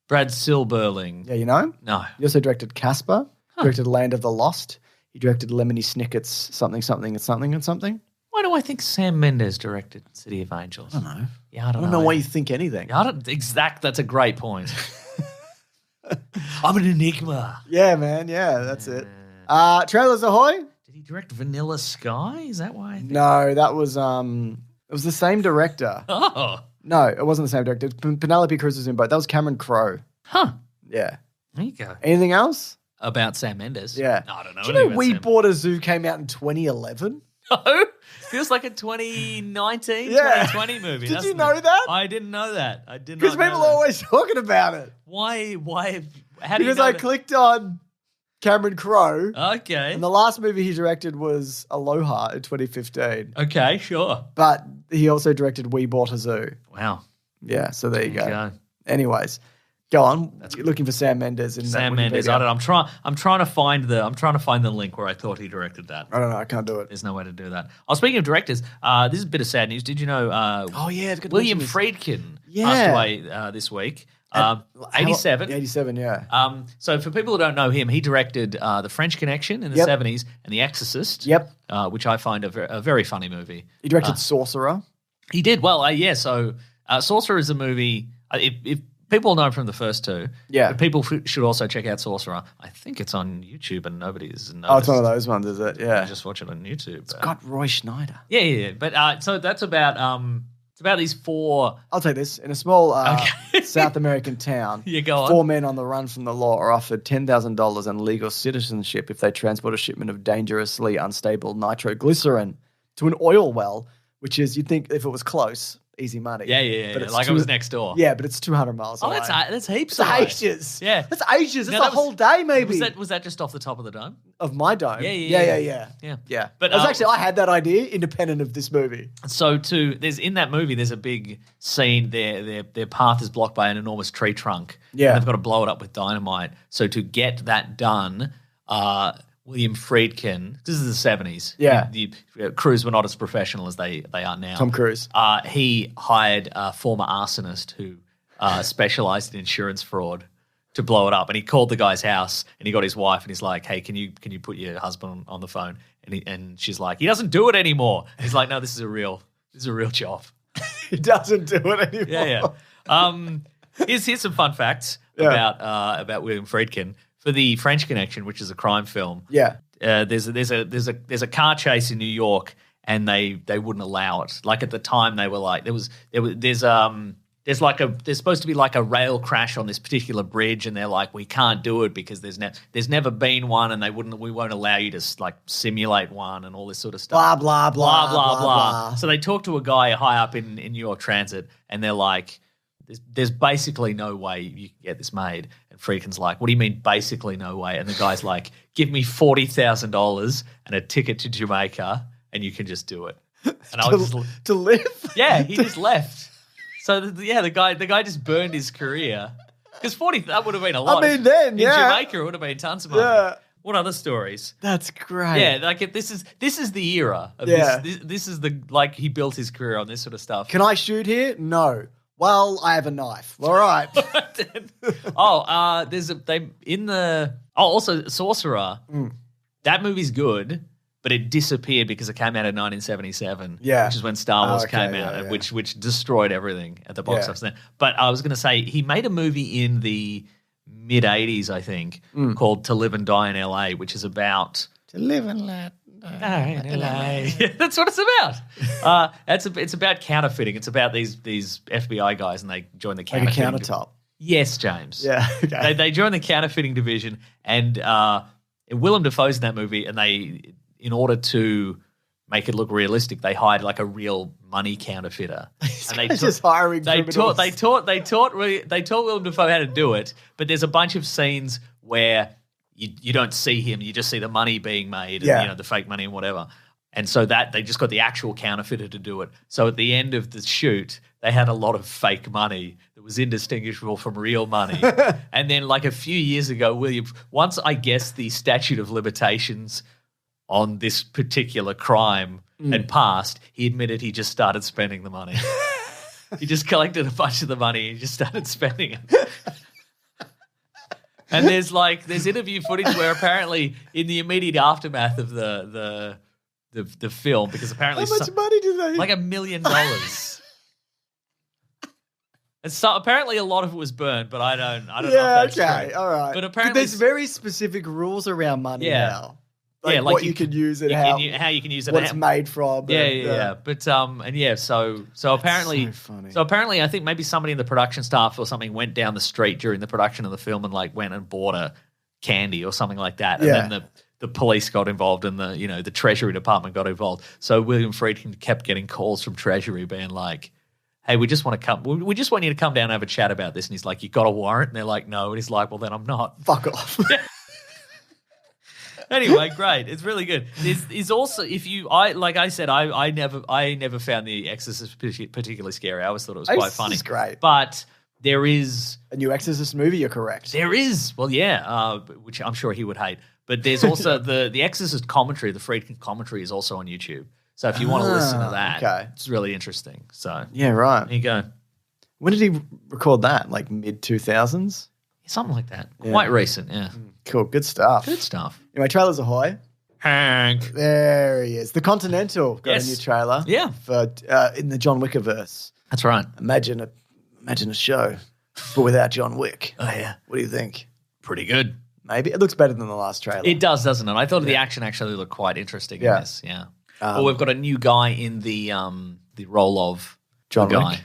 Brad Silberling. Yeah, you know him? No. He also directed Casper. Directed Land of the Lost. He directed Lemony Snicket's Something, Something, and Something, and Something. Why do I think Sam Mendes directed City of Angels? I don't know. Yeah, I don't I don't know why you think anything. Yeah, I don't, that's a great point. I'm an enigma. Yeah, man. Yeah, that's it. Trailers Ahoy? Did he direct Vanilla Sky? Is that why? No, that was it was the same director. Oh. No, it wasn't the same director. Penelope Cruz was in both. That was Cameron Crowe. Huh. Yeah. There you go. Anything else? About Sam Mendes? Yeah. No, I don't know. Do you know anything We about Bought a Zoo came out in 2011? Sam. No. Feels like a 2019, Yeah. 2020 movie. Did you doesn't know it? that? I didn't know that. I did not Because know people that. are always talking about it. Why? How do you Because know I that? clicked on Cameron Crowe, Okay. and the last movie he directed was Aloha in 2015. Okay, sure. But he also directed We Bought a Zoo. Wow. Yeah, so there you There you go. go. Anyways, go on. You're looking for Sam Mendes in Sam that Mendes. Wikipedia. I don't know. I'm trying to find the link where I thought he directed that. I don't know. I can't do it. There's no way to do that. Oh, speaking of directors, this is a bit of sad news. Did you know Oh, yeah. it's good to William mention Friedkin Yeah. passed away this week? 87. 87, yeah. So for people who don't know him, he directed The French Connection in the Yep. 70s and The Exorcist, Yep. which I find a very funny movie. He directed Sorcerer. He did. Well, yeah, so Sorcerer is a movie, if people know him from the first two, Yeah. but people should also check out Sorcerer. I think it's on YouTube and nobody's noticed. Oh, it's one of those ones, is it? Yeah. Just watch it on YouTube. It's Got Roy Schneider. Yeah. But so that's about it's about these four. I'll take this. In a small Okay. South American town, Yeah, go on. 4 men on the run from the law are offered $10,000 and legal citizenship if they transport a shipment of dangerously unstable nitroglycerin to an oil well, which is, you'd think if it was close, easy money. Yeah. But it's Like it was next door. Yeah, but it's 200 miles Oh, away. that's heaps. It's away. ages. Yeah. That's ages. That's Now, that a whole day, maybe. Was that just off the top of the dome? Of my dome. Yeah. Yeah. But, It was actually, I had that idea independent of this movie. So there's in that movie, there's a big scene. Their path is blocked by an enormous tree trunk. Yeah. And they've got to blow it up with dynamite. So to get that done, William Friedkin. This is the 70s. Yeah. The crews were not as professional as they are now. Tom Cruise. He hired a former arsonist who specialized in insurance fraud to blow it up. And he called the guy's house and he got his wife and he's like, hey, can you put your husband on the phone? And she's like, he doesn't do it anymore. And he's like, no, this is a real job. He doesn't do it anymore. Yeah. Here's some fun facts about William Friedkin. For the French Connection, which is a crime film, there's a car chase in New York, and they wouldn't allow it. Like at the time, they were like there's supposed to be like a rail crash on this particular bridge, and they're like, we can't do it because there's never been one, and we won't allow you to like simulate one and all this sort of stuff. Blah blah blah blah blah. So they talked to a guy high up in New York Transit, and they're like, there's basically no way you can get this made. And Friedkin's like, what do you mean basically no way? And the guy's like, give me $40,000 and a ticket to Jamaica and you can just do it. And I was to live? Yeah, he just left. So the guy just burned his career. Because that would have been a lot. I mean, then, in Jamaica, it would have been tons of money. Yeah. What other stories? That's great. Yeah, like this is the era of this is the like he built his career on this sort of stuff. Can I shoot here? No. Well, I have a knife. All right. Also Sorcerer. That movie's good, but it disappeared because it came out in 1977. Yeah. Which is when Star Wars came out, which destroyed everything at the box office then. But I was going to say he made a movie in the mid 80s, I think, called To Live and Die in LA, which is about To live and let die in LA. That's what it's about. It's about counterfeiting. It's about these FBI guys and they join the counterfeiting. Like a countertop. Yes, James. Yeah. Okay. They join the counterfeiting division, and Willem Dafoe's in that movie, and they, in order to make it look realistic, they hired like a real money counterfeiter. And they just hiring criminals. They taught Willem Dafoe how to do it, but there's a bunch of scenes where you don't see him, you just see the money being made, and the fake money and whatever. And so that they just got the actual counterfeiter to do it. So at the end of the shoot, they had a lot of fake money that was indistinguishable from real money. And then like a few years ago, once I guess the statute of limitations on this particular crime had passed, he admitted he just started spending the money. He just collected a bunch of the money and he just started spending it. And there's interview footage where apparently in the immediate aftermath of the film, because apparently how much money do they? Like $1 million. And so apparently a lot of it was burned, but I don't know if that's true. All right. But apparently there's very specific rules around money now. Like like what you can use it, how you can use it, what it's made from. Yeah. But so apparently, so apparently, I think maybe somebody in the production staff or something went down the street during the production of the film and like went and bought a candy or something like that, and then the police got involved and the Treasury Department got involved. So William Friedkin kept getting calls from Treasury being like, hey, we just want you to come down and have a chat about this. And he's like, you got a warrant? And they're like, no. And he's like, well, then I'm not. Fuck off. Anyway, great. It's really good. Is also I never found The Exorcist particularly scary. I always thought it was quite funny. It's great. But there is a new Exorcist movie, you're correct. There is. Well, yeah, which I'm sure he would hate. But there's also the Exorcist commentary, the Friedkin commentary is also on YouTube. So if you want to listen to that, it's really interesting. So yeah, right. There you go. When did he record that? Like mid-2000s? Something like that. Yeah. Quite recent, yeah. Cool, good stuff. Good stuff. Anyway, trailers ahoy. Hank. There he is. The Continental got a new trailer. Yeah. For in the John Wick-averse. That's right. Imagine a show, but without John Wick. Oh, yeah. What do you think? Pretty good. Maybe. It looks better than the last trailer. It does, doesn't it? I thought the action actually looked quite interesting in this, yeah. We've got a new guy in the role of John Wick. Wick.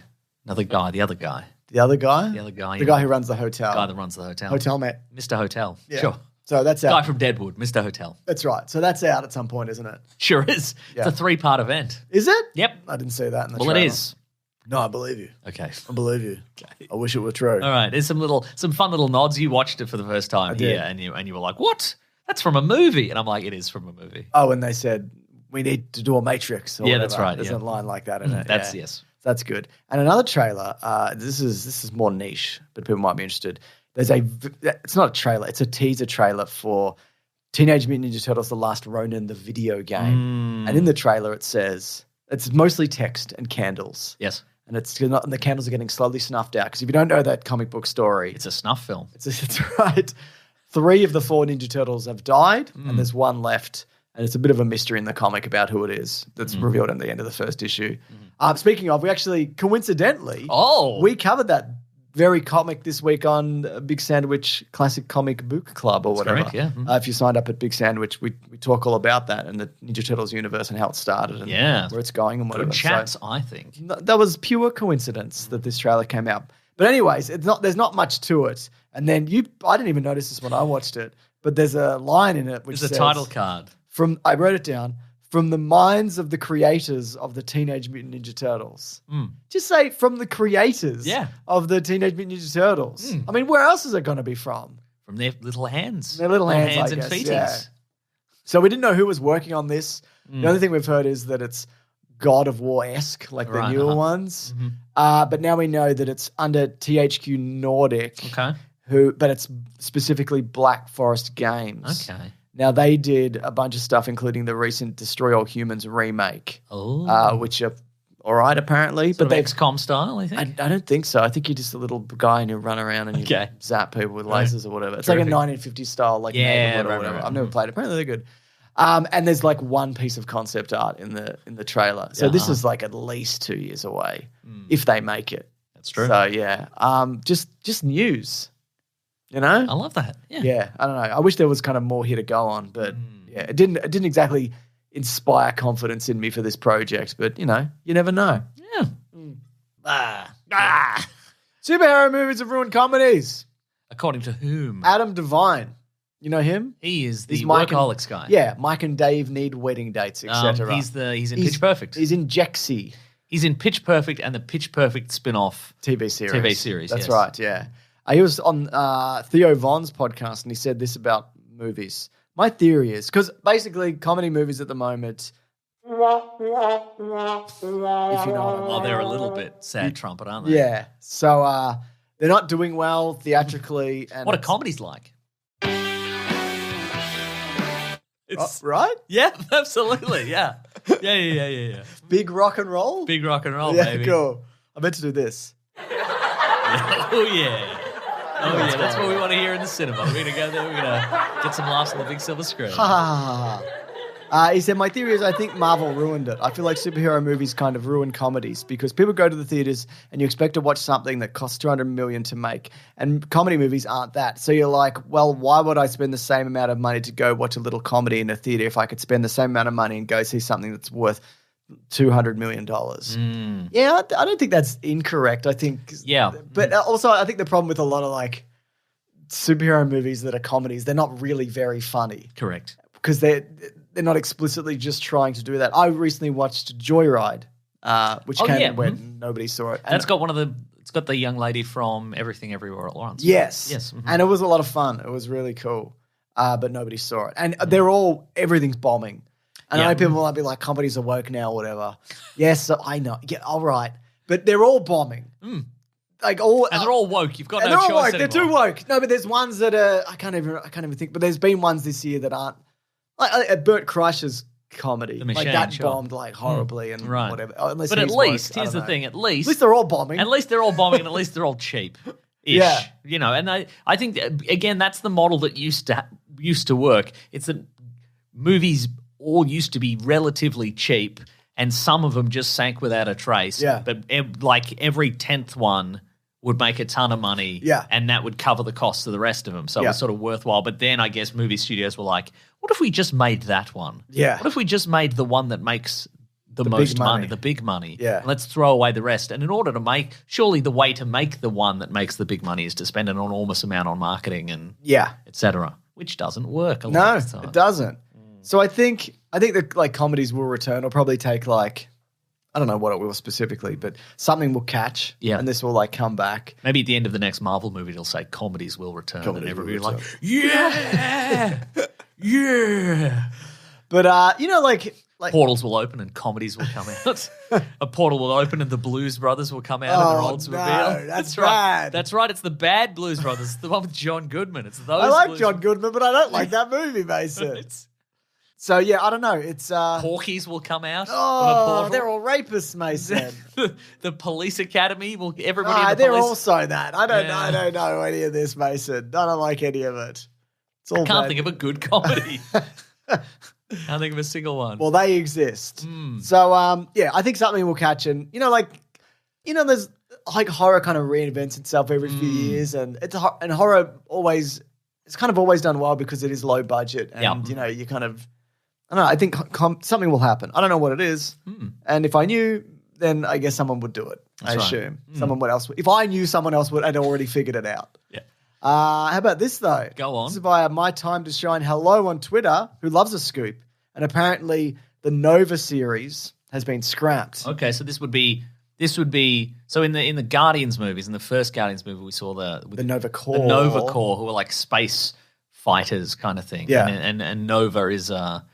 Another guy, the other guy. The other guy? The other guy. The guy who runs the hotel. The guy that runs the hotel. Hotel mate. Mr. Hotel. Yeah. Sure. So that's out. Guy from Deadwood, Mr. Hotel. That's right. So that's out at some point, isn't it? Sure is. Yeah. It's a 3-part event. Is it? Yep. I didn't see that in the trailer. It is. No, I believe you. Okay. I believe you. Okay. I wish it were true. All right. There's some fun little nods. You watched it for the first time here, and you were like, "What? That's from a movie." And I'm like, "It is from a movie." Oh, and they said we need to do a Matrix. Or yeah, whatever. that's right. There's a line like that in it. That's yes. That's good. And another trailer. This is more niche, but people might be interested. It's not a trailer. It's a teaser trailer for Teenage Mutant Ninja Turtles: The Last Ronin, the video game. And in the trailer it says, it's mostly text and candles. Yes. And and the candles are getting slowly snuffed out. Because if you don't know that comic book story, It's a snuff film. it's right. 3 of the 4 Ninja Turtles have died, and there's one left. And it's a bit of a mystery in the comic about who it is that's revealed at the end of the first issue. Speaking of, we actually, coincidentally, we covered that very comic this week on Big Sandwich Classic Comic Book Club or whatever. correct, yeah. If you signed up at Big Sandwich, we talk all about that and the Ninja Turtles universe and how it started and where it's going and whatever. Good chats, So, I think. that was pure coincidence that this trailer came out. But anyways, there's not much to it. And then I didn't even notice this when I watched it, but there's a line in it which There's says, a title card. I wrote it down, from the minds of the creators of the Teenage Mutant Ninja Turtles. Just say from the creators of the Teenage Mutant Ninja Turtles. I mean, where else is it going to be from? From their little hands. Their little hands, I and guess, feeties. yeah. So we didn't know who was working on this. The only thing we've heard is that it's God of War-esque, like the newer ones. But now we know that it's under THQ Nordic. Okay. But it's specifically Black Forest Games. Okay. Now, they did a bunch of stuff, including the recent Destroy All Humans remake, which are all right, apparently. But they XCOM style, I think? I don't think so. I think you're just a little guy and you run around and you zap people with lasers or whatever. It's Terrific. like a 1950s style, like neighborhood or whatever. right. I've never played it. Apparently they're good. And there's like one piece of concept art in the trailer. So this is like at least 2 years away, if they make it. That's true. So yeah, just news. You know? I love that. Yeah. Yeah, I don't know. I wish there was kind of more here to go on, but yeah, it didn't exactly inspire confidence in me for this project, but you know, you never know. Yeah. Superhero movies have ruined comedies. According to whom? Adam Devine. You know him? He is the He's Mike and- workaholics guy. Yeah, Mike and Dave need wedding dates, etc. He's in Pitch Perfect. He's in Jexy He's in Pitch Perfect and the Pitch Perfect spin-off. TV series. yes. That's right, yeah. He was on Theo Von's podcast and he said this about movies. My theory is, because basically comedy movies at the moment, if you know what I mean. Oh, they're a little bit sad trumpet, aren't they? Yeah. So they're not doing well theatrically. And What are comedies like? right? Yeah, absolutely. Yeah. Yeah. Big rock and roll? Big rock and roll, yeah, baby. cool. I meant to do this. Oh, yeah. Oh, yeah. That's what we want to hear in the cinema. We're going to go there. We're going to get some laughs on the big silver screen. He said, my theory is I think Marvel ruined it. I feel like superhero movies kind of ruin comedies because people go to the theaters and you expect to watch something that costs $200 million to make. And comedy movies aren't that. So you're like, well, why would I spend the same amount of money to go watch a little comedy in a theater if I could spend the same amount of money and go see something that's worth $200 million? Yeah, I don't think that's incorrect. I think, but also I think the problem with a lot of like superhero movies that are comedies, they're not really very funny. Correct. Because they're not explicitly just trying to do that. I recently watched Joyride, which came when nobody saw it. And That's got it's got the young lady from Everything Everywhere at Once. Yes. Yes. And it was a lot of fun. It was really cool. But nobody saw it. And everything's bombing. And I know people might be like, comedies are woke now or whatever. Yes, I know. Yeah, all right. But they're all bombing. Like all, and they're all woke. You've got no they're all choice woke. anymore. They're too woke. No, but there's ones that are, I can't even think, but there's been ones this year that aren't. Like Bert Kreischer's comedy. The Machine, like that sure. bombed like horribly and whatever. Unless But at he's least, woke, I here's don't the know. thing, at least they're all bombing. At least they're all bombing and at least they're all cheap. Yeah. You know, and I think, again, that's the model that used to work. It's that movies all used to be relatively cheap and some of them just sank without a trace. Yeah. But like every 10th one would make a ton of money. Yeah. And that would cover the cost of the rest of them. So it was sort of worthwhile. But then I guess movie studios were like, what if we just made that one? Yeah. What if we just made the one that makes the most big money, the big money? Yeah. And let's throw away the rest. And in order to surely the way to make the one that makes the big money is to spend an enormous amount on marketing and et cetera, which doesn't work a lot of the time. It doesn't. So I think that like comedies will return. It'll probably take like, I don't know what it will specifically, but something will catch. Yeah. And this will like come back. Maybe at the end of the next Marvel movie, it'll say comedies will return. Comedies and will everybody will be return. like, yeah, yeah. But, like portals will open and comedies will come out. A portal will open and the Blues Brothers will come out and their olds no, reveal. that's right. bad. That's right. It's the bad Blues Brothers. It's the one with John Goodman. It's those. I like Blues John Goodman, but I don't like that movie, Mason. So, yeah, I don't know. It's Porkies will come out. Oh, they're all rapists, Mason. The police academy will. Everybody. In the they're police... also that. I don't know any of this, Mason. I don't like any of it. It's all I can't bad. think of a good comedy. Can't think of a single one. Well, they exist. So, I think something will catch. And there's like horror kind of reinvents itself every few years, and horror always it's kind of always done well because it is low budget, and you kind of. I don't know. I think something will happen. I don't know what it is. And if I knew, then I guess someone would do it. I assume. Someone else would. If I knew, someone else would had already figured it out. Yeah. How about this, though? Go on. This is via My Time to Shine Hello on Twitter, who loves a scoop. And apparently the Nova series has been scrapped. Okay, so this would be so in the Guardians movies, in the first Guardians movie, we saw the Nova Corps. The Nova Corps, who are like space fighters kind of thing. Yeah. And Nova is a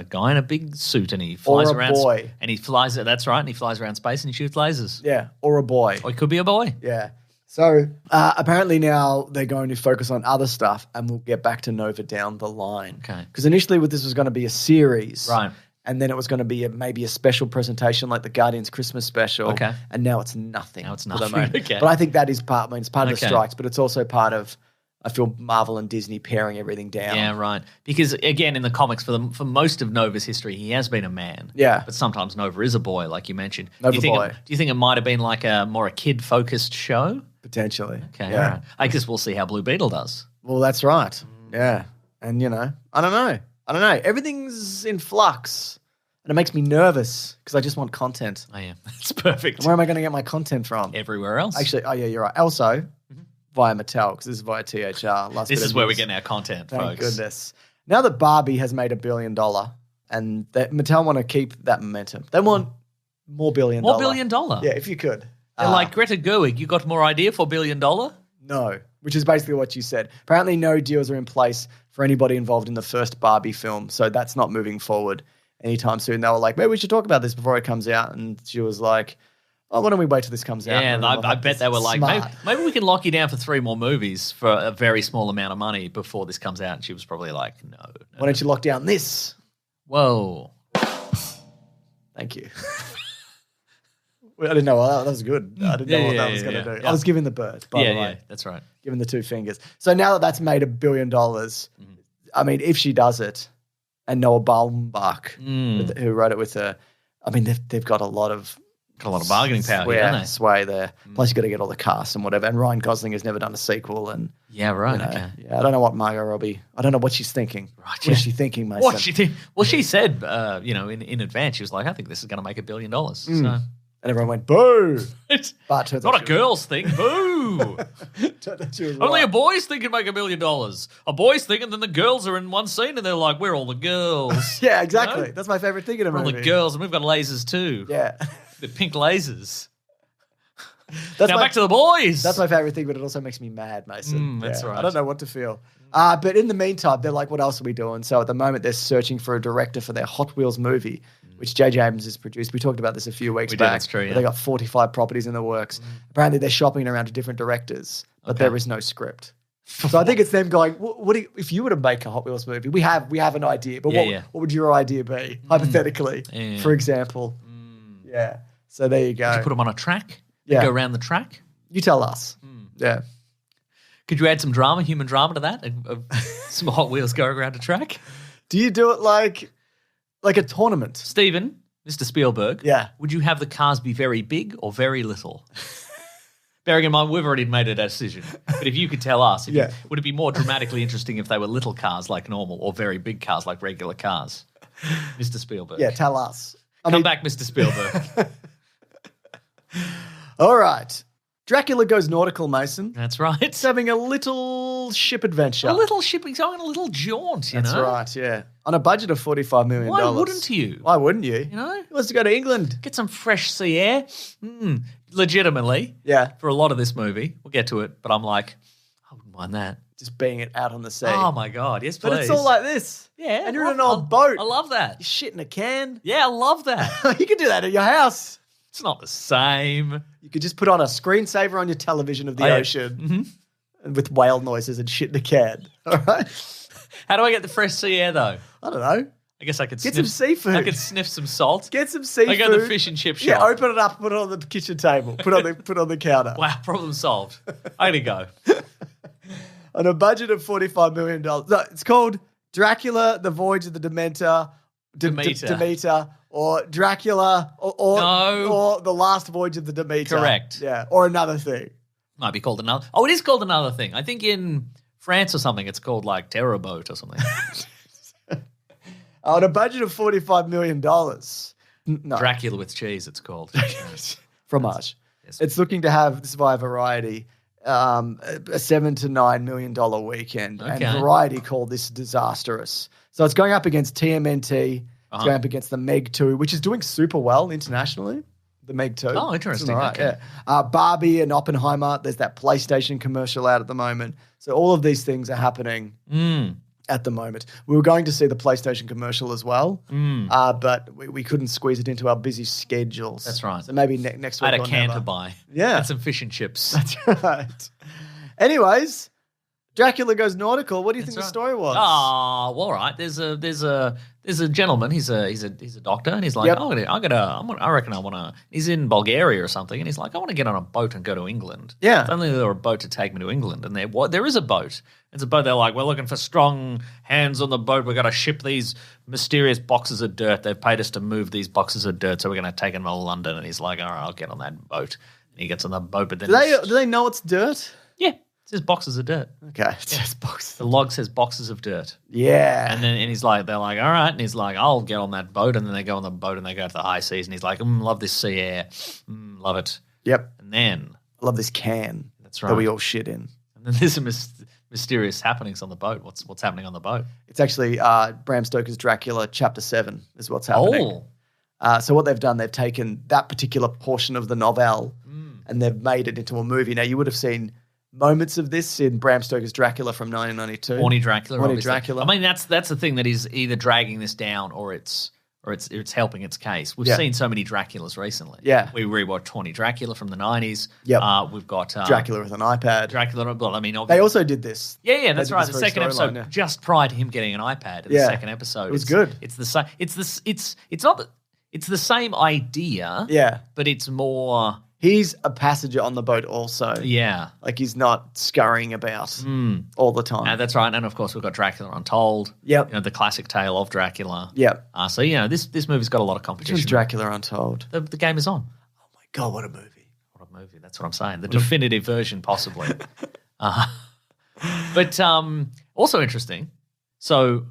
guy in a big suit, and he flies around. Boy. And he flies. That's right. And he flies around space and he shoots lasers. Yeah, or a boy. Or it could be a boy. Yeah. So apparently now they're going to focus on other stuff, and we'll get back to Nova down the line. Okay. Because initially this was going to be a series. Right. And then it was going to be maybe a special presentation like the Guardians Christmas special. Okay. And now it's nothing. Now it's for the nothing. moment. Okay. But I think that is part, it's part of the Okay. strikes, but it's also part of, I feel, Marvel and Disney paring everything down. Yeah, right. Because again, in the comics, for most of Nova's history, he has been a man. Yeah. But sometimes Nova is a boy, like you mentioned. Nova do boy. Do you think it might have been like a more kid-focused show? Potentially. Okay, Yeah. all right. I guess we'll see how Blue Beetle does. Well, that's right. Yeah. And, I don't know. Everything's in flux. And it makes me nervous because I just want content. Oh, yeah. That's perfect. Where am I going to get my content from? Everywhere else. Actually, you're right. Also, via Mattel, because this is via THR. this is where we're getting our content, Thank folks. goodness. Now that Barbie has made $1 billion, and that Mattel want to keep that momentum. They want more $1 billion. More $1 billion? Yeah, if you could. They're like, Greta Gerwig, you got more idea for $1 billion? No, which is basically what you said. Apparently no deals are in place for anybody involved in the first Barbie film, so that's not moving forward anytime soon. They were like, maybe we should talk about this before it comes out. And she was like, oh, why don't we wait till this comes out? Yeah, and I bet they were like, smart. maybe we can lock you down for 3 more movies for a very small amount of money before this comes out. And she was probably like, no. Why don't you lock down this? Whoa. Thank you. I didn't know. That was good. I didn't know what that was going to do. yeah. I was giving the bird, by the way. Yeah, that's right. Giving the 2 fingers. So now that that's made $1 billion, I mean, if she does it, and Noah Baumbach, who wrote it with her, I mean, they've got a lot of bargaining power here, don't they? sway there. Plus, you got to get all the cast and whatever. And Ryan Gosling has never done a sequel. And Yeah, right. okay. Yeah, I don't know what Margot Robbie. I don't know what she's thinking. Right, What is she thinking, Mason? What she think? Well, she said, in advance, she was like, I think this is going to make $1 billion. So And everyone went, boo. it's But turns not out a she was- girl's thing. Boo. turns out she was Only right. a boy's thing can make $1 billion. A boy's thing, and then the girls are in one scene, and they're like, "We're all the girls." Yeah, exactly. You know? That's my favorite thing in a We're all movie. the girls, and we've got lasers too. Yeah. The pink lasers. That's Now my, back to the boys. That's my favorite thing, but it also makes me mad, Mason. that's right. I don't know what to feel. But in the meantime, they're like, what else are we doing? So at the moment, they're searching for a director for their Hot Wheels movie, which J.J. Abrams has produced. We talked about this a few weeks We did, back. that's true, where yeah. They got 45 properties in the works. Apparently, they're shopping around to different directors, but there is no script. So I think it's them going, what do you, if you were to make a Hot Wheels movie, we have an idea, but what would your idea be, hypothetically, Yeah. for example? Yeah. So there you go. Put them on a track. Yeah. Go around the track. You tell us. Yeah. Could you add some drama, human drama to that? Of some Hot Wheels going around a track? Do you do it like a tournament? Stephen, Mr. Spielberg. Yeah. Would you have the cars be very big or very little? Bearing in mind, we've already made a decision. But if you could tell us, would it be more dramatically interesting if they were little cars like normal or very big cars like regular cars? Mr. Spielberg. Yeah, tell us. Come back, Mr. Spielberg. All right. Dracula goes nautical, Mason. That's right. It's having a little ship adventure. A little ship, he's going on a little jaunt, you That's know? right, yeah. On a budget of $45 million. Why wouldn't you? Why wouldn't you? You know? He wants to go to England. Get some fresh sea air. Legitimately. Yeah. For a lot of this movie. We'll get to it, but I'm like, I wouldn't mind that. just being it out on the sea. Oh my God, yes, please. But it's all like this. yeah, And you're in an old boat. I love that. You shit in a can. Yeah, I love that. You can do that at your house. It's not the same. You could just put on a screensaver on your television of the ocean and with whale noises and shit in a can. All right? How do I get the fresh sea air though? I don't know. I guess I could Get sniff some seafood. I could sniff some salt. Get some seafood. I go to the fish and chip shop. Yeah, open it up, put it on the kitchen table, put on the counter. Wow, problem solved. I gotta go. On a budget of $45 million. No, it's called Dracula, The Voyage of the Demeter. Demeter. Or Dracula, or The Last Voyage of the Demeter. Correct. Yeah, or another thing. Might be called another. Oh, it is called another thing. I think in France or something, it's called like Terror Boat or something. On a budget of $45 million. No. Dracula with cheese, it's called. Fromage. Yes. It's looking to have, this is via Variety, a $7 to $9 million weekend. Okay. And Variety called this disastrous. So it's going up against TMNT. It's going up against the Meg 2, which is doing super well internationally. The Meg 2. Oh, interesting. All right, Okay. yeah. Barbie and Oppenheimer. There's that PlayStation commercial out at the moment. So all of these things are happening at the moment. We were going to see the PlayStation commercial as well, but we couldn't squeeze it into our busy schedules. That's right. So maybe next week I had a or can never. to buy. Yeah. And some fish and chips. That's right. Anyways, Dracula goes nautical. What do you think the story was? Oh, well, all right. There's a gentleman. He's a doctor, and he's like, Yep. I reckon I want to. He's in Bulgaria or something, and he's like, I want to get on a boat and go to England. Yeah. If only there were a boat to take me to England, and there is a boat. It's a boat. They're like, we're looking for strong hands on the boat. We've got to ship these mysterious boxes of dirt. They've paid us to move these boxes of dirt, so we're going to take them to London. And he's like, all right, I'll get on that boat. And he gets on the boat, but then Do they know it's dirt? yeah, it says boxes of dirt. Okay. It says box. The log says boxes of dirt. Yeah. And he's like, they're like, all right. And he's like, I'll get on that boat. And then they go on the boat and they go to the high seas. And he's like, love this sea air. Love it. Yep. And then, I love this can. That's That right. we all shit in. and then there's some mysterious happenings on the boat. What's happening on the boat? It's actually Bram Stoker's Dracula, Chapter 7 is what's happening. Oh, So what they've done, they've taken that particular portion of the novel and they've made it into a movie. Now, you would have seen moments of this in Bram Stoker's Dracula from 1992. horny Dracula. Horny obviously. Dracula. I mean, that's the thing that is either dragging this down or it's helping its case. We've seen so many Draculas recently. Yeah. We rewatched Horny Dracula from the 90s. Yep. We've got Dracula with an iPad. Dracula. Well, I mean, They also did this. Yeah, that's did right. this The very second storyline, episode, yeah. just prior to him getting an iPad, in the Yeah. second episode, It was good. It's the same. It's not. It's the same idea. Yeah. but it's more. He's a passenger on the boat also. Yeah, Like he's not scurrying about all the time. that's right. And of course, we've got Dracula Untold. Yep. You know, the classic tale of Dracula. Yep. So you know, this movie's got a lot of Which competition. one's Dracula Untold? The game is on. Oh my God, what a movie. What a movie! That's what I'm saying. The definitive version, possibly. But also interesting. So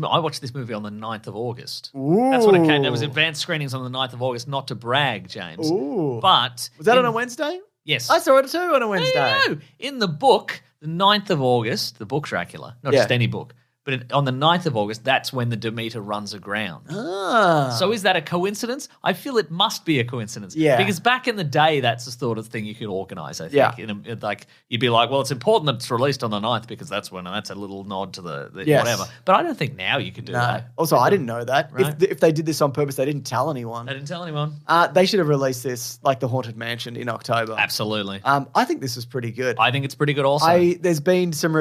I watched this movie on the 9th of August. Ooh. That's when it came. There was advanced screenings on the 9th of August. Not to brag, James. Ooh. But Was that on a Wednesday? Yes. I saw it too on a Wednesday. No. In the book, the 9th of August, the book Dracula, not just any book, but on the 9th of August, that's when the Demeter runs aground. Ah. So is that a coincidence? I feel it must be a coincidence. Yeah. Because back in the day, that's the sort of thing you could organise, I think. Yeah. Like, you'd be like, well, it's important that it's released on the 9th because that's a little nod to the Yes. whatever. But I don't think now you could do No. that. Also, I didn't know that. Right. If they did this on purpose, they didn't tell anyone. I didn't tell anyone. They should have released this like The Haunted Mansion in October. Absolutely. I think this is pretty good. I think it's pretty good also. There's been some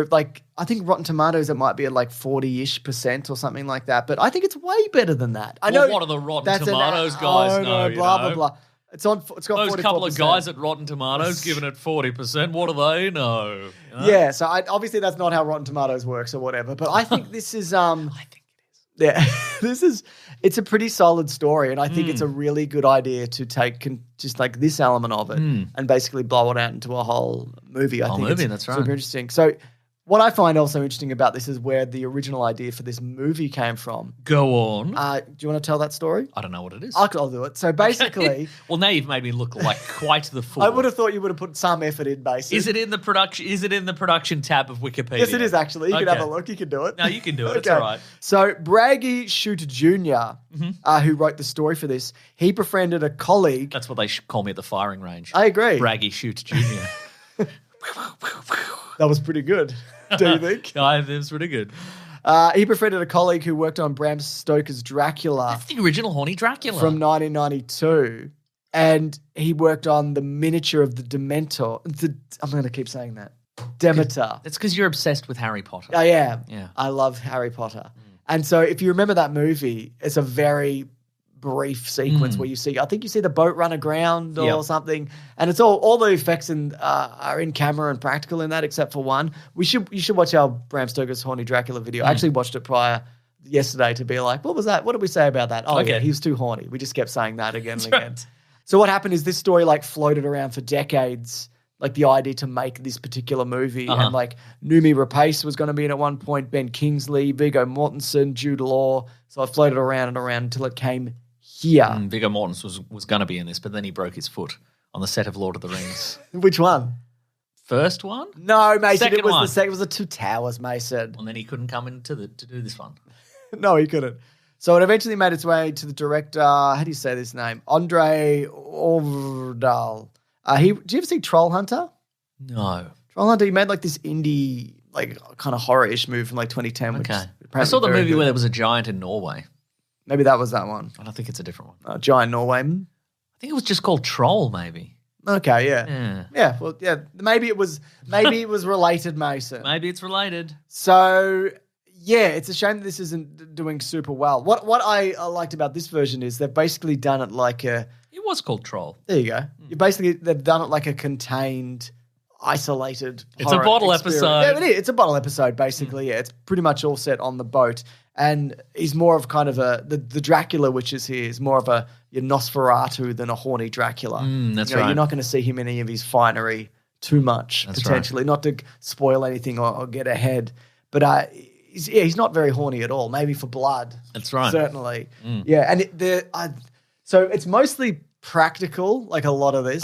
I think Rotten Tomatoes it might be at like 40-ish% or something like that, but I think it's way better than that. I Well, know what do the Rotten that's Tomatoes guys know, blah you blah know? blah. It's got Those 44%. couple of guys at Rotten Tomatoes giving it 40%, what do they know? You know? Yeah, so obviously that's not how Rotten Tomatoes works or whatever, but I think this is I think it is. yeah, it's a pretty solid story, and I think it's a really good idea to take just like this element of it and basically blow it out into a whole movie. I think movie, it's that's right. super interesting. So what I find also interesting about this is where the original idea for this movie came from. Go on. Do you want to tell that story? I don't know what it is. I'll do it. So basically, Well, now you've made me look like quite the fool. I would have thought you would have put some effort in, basically. Is it in the production? Is it in the production tab of Wikipedia? Yes, it is actually. You can have Okay. a look. You can do it. No, you can do it. It's all right. So Braggy Shooter Jr., who wrote the story for this, he befriended a colleague. That's what they call me at the firing range. I agree. Braggy Shoot Junior. That was pretty good. Do you think? No, it was pretty good. He befriended a colleague who worked on Bram Stoker's Dracula That's the original horny Dracula. from 1992. And he worked on the miniature of the Demeter. I'm going to keep saying that. Demeter. That's because you're obsessed with Harry Potter. I am. Yeah. I love Harry Potter. And so if you remember that movie, it's a very brief sequence where you see the boat run aground or something. And it's all the effects are in camera and practical in that except for one. You should watch our Bram Stoker's Horny Dracula video. I actually watched it prior yesterday to be like, what was that? What did we say about that? Oh, yeah, he was too horny. We just kept saying that again and again. Right. So what happened is this story like floated around for decades, like the idea to make this particular movie. And like Noomi Rapace was going to be in at one point, Ben Kingsley, Viggo Mortensen, Jude Law. So it floated around and around until it came here. Viggo Mortensen was going to be in this, but then he broke his foot on the set of Lord of the Rings. Which one? First one? No, Mason. Second it was one. the second. It was the Two Towers, Mason. And then he couldn't come in to do this one. No, he couldn't. So it eventually made its way to the director. How do you say this name? Andre Overdal. Do you ever see Troll Hunter? No. Troll Hunter. He made like this indie, like kind of horror-ish movie from like 2010. Which is I saw the very movie good. where there was a giant in Norway. Maybe that was that one. I don't think it's a different one. Giant Norwayman. I think it was just called Troll, maybe. Okay, yeah. Well, yeah. Maybe it was related, Mason. Maybe it's related. So yeah, it's a shame that this isn't doing super well. What I liked about this version is they've basically done it like a. It was called Troll. There you go. They've done it like a contained, isolated. It's a horror bottle experience. episode. Yeah, it is. It's a bottle episode, basically. Yeah, it's pretty much all set on the boat, and he's more of kind of the Dracula, which is here, is more of your Nosferatu than a horny Dracula. That's right. right. You're not going to see him in any of his finery too much, That's potentially. Right. Not to spoil anything or get ahead, but he's not very horny at all. Maybe for blood. That's right. Certainly. Yeah, and so it's mostly practical, like a lot of this.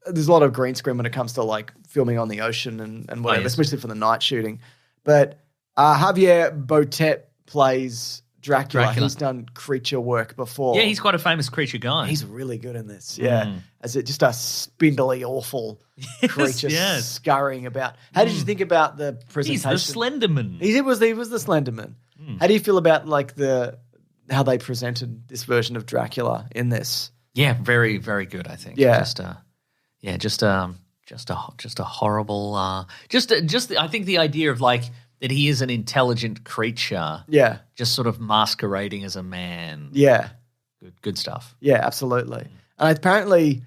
There's a lot of green screen when it comes to like filming on the ocean and whatever, especially for the night shooting. But Javier Botet plays Dracula. He's done creature work before. Yeah, he's quite a famous creature guy. He's really good in this. Yeah, as just a spindly, awful creature scurrying about. How did you think about the presentation? He's the Slenderman. He was the Slenderman. How do you feel about like how they presented this version of Dracula in this? Yeah, very, very good. I think. Yeah. Just a horrible. I think the idea of like that he is an intelligent creature. Yeah. Just sort of masquerading as a man. Yeah. Good stuff. Yeah, absolutely. And apparently,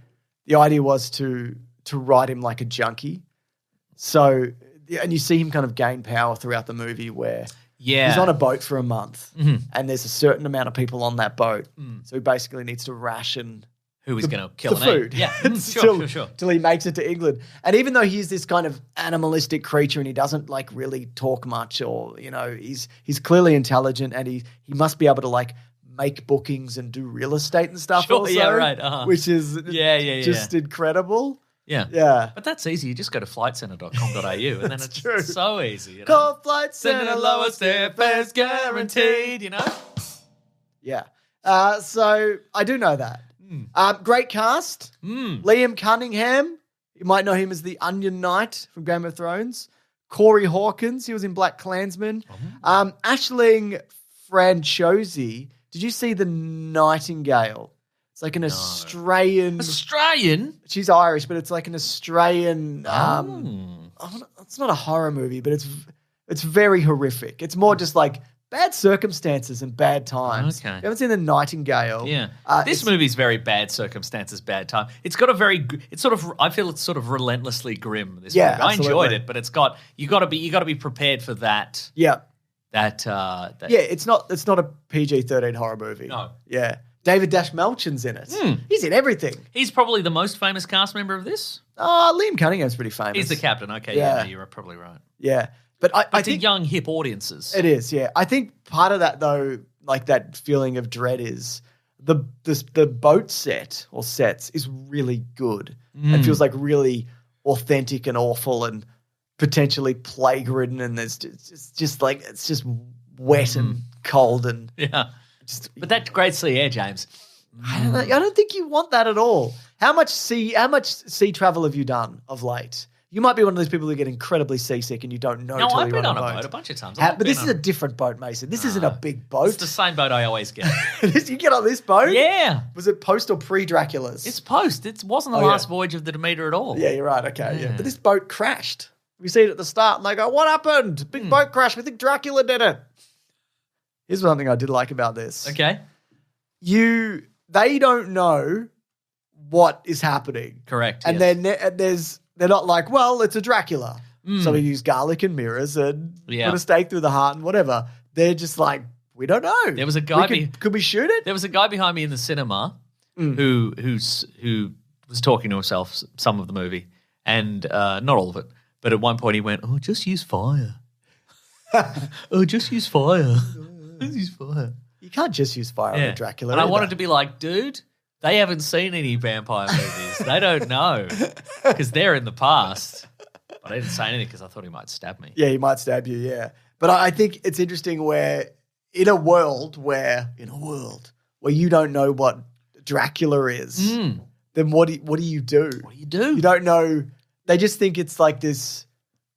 the idea was to write him like a junkie. So, and you see him kind of gain power throughout the movie where. Yeah. He's on a boat for a month, and there's a certain amount of people on that boat. So he basically needs to ration who he's going to kill the food. Yeah, sure. Till he makes it to England. And even though he's this kind of animalistic creature and he doesn't like really talk much, or he's clearly intelligent and he must be able to like make bookings and do real estate and stuff. Sure, also, yeah, right. Which is just incredible. Yeah. Yeah. But that's easy. You just go to flightcenter.com.au and then it's true. so easy. Call Flight Center, lowest airfares guaranteed, Yeah. So I do know that. Great cast. Liam Cunningham. You might know him as the Onion Knight from Game of Thrones. Corey Hawkins. He was in Black Klansman. Aisling Franciosi. Did you see The Nightingale? It's like an Australian. She's Irish, but it's like an Australian. It's not a horror movie, but it's very horrific. It's more just like bad circumstances and bad times. Okay. You haven't seen The Nightingale? Yeah. This movie's very bad circumstances, bad time. It's got a very. It's sort of. I feel it's sort of relentlessly grim. This movie. I enjoyed it, but it's got. You got to be prepared for that. Yeah. That. Yeah. It's not a PG-13 horror movie. No. Yeah. David Dash Melchin's in it. He's in everything. He's probably the most famous cast member of this. Liam Cunningham's pretty famous. He's the captain. Okay, Yeah. you're probably right. Yeah. But I It's think a young, hip audiences. it is, yeah. I think part of that, though, like that feeling of dread is the boat set or sets is really good. It feels like really authentic and awful and potentially plague-ridden, and there's just like it's just wet and cold and But that great sea air, James. I don't know, I don't think you want that at all. How much sea travel have you done of late? You might be one of those people who get incredibly seasick and you don't know No, till I've you're been on on a a boat boat. a bunch of times. But this is a different boat, Mason. This isn't a big boat. It's the same boat I always get. You get on this boat? Yeah. Was it post or pre-Dracula's? It's post. It wasn't the last voyage of the Demeter at all. Yeah, you're right. Okay, yeah. But this boat crashed. We see it at the start and they go, what happened? Big boat crash. We think Dracula did it. Here's one thing I did like about this. Okay. They don't know what is happening. Correct. And yes. they're not like, well, it's a Dracula. So we use garlic and mirrors and put a stake through the heart and whatever. They're just like, we don't know. There was a guy. Could we shoot it? There was a guy behind me in the cinema who was talking to himself some of the movie, and not all of it. But at one point he went, "Oh, just use fire. Oh, just use fire. Just use fire." You can't just use fire on a Dracula. And I wanted to be like, dude, they haven't seen any vampire movies. They don't know because they're in the past. But I didn't say anything because I thought he might stab me. Yeah, he might stab you, yeah. But I think it's interesting where in a world where you don't know what Dracula is, then what do you do? What do you do? You don't know. They just think it's like this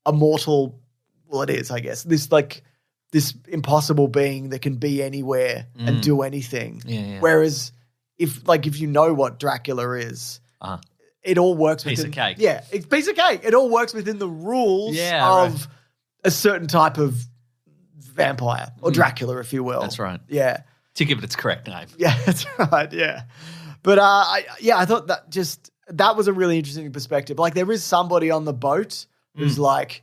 immortal, well, it is, I guess, this impossible being that can be anywhere and do anything. Yeah. Whereas if you know what Dracula is, it all works piece within... of cake. Yeah, it's piece of cake. It all works within the rules of a certain type of vampire or Dracula, if you will. That's right. Yeah. To give it its correct name. Yeah, that's right, yeah. But, I thought that was a really interesting perspective. Like, there is somebody on the boat who's like,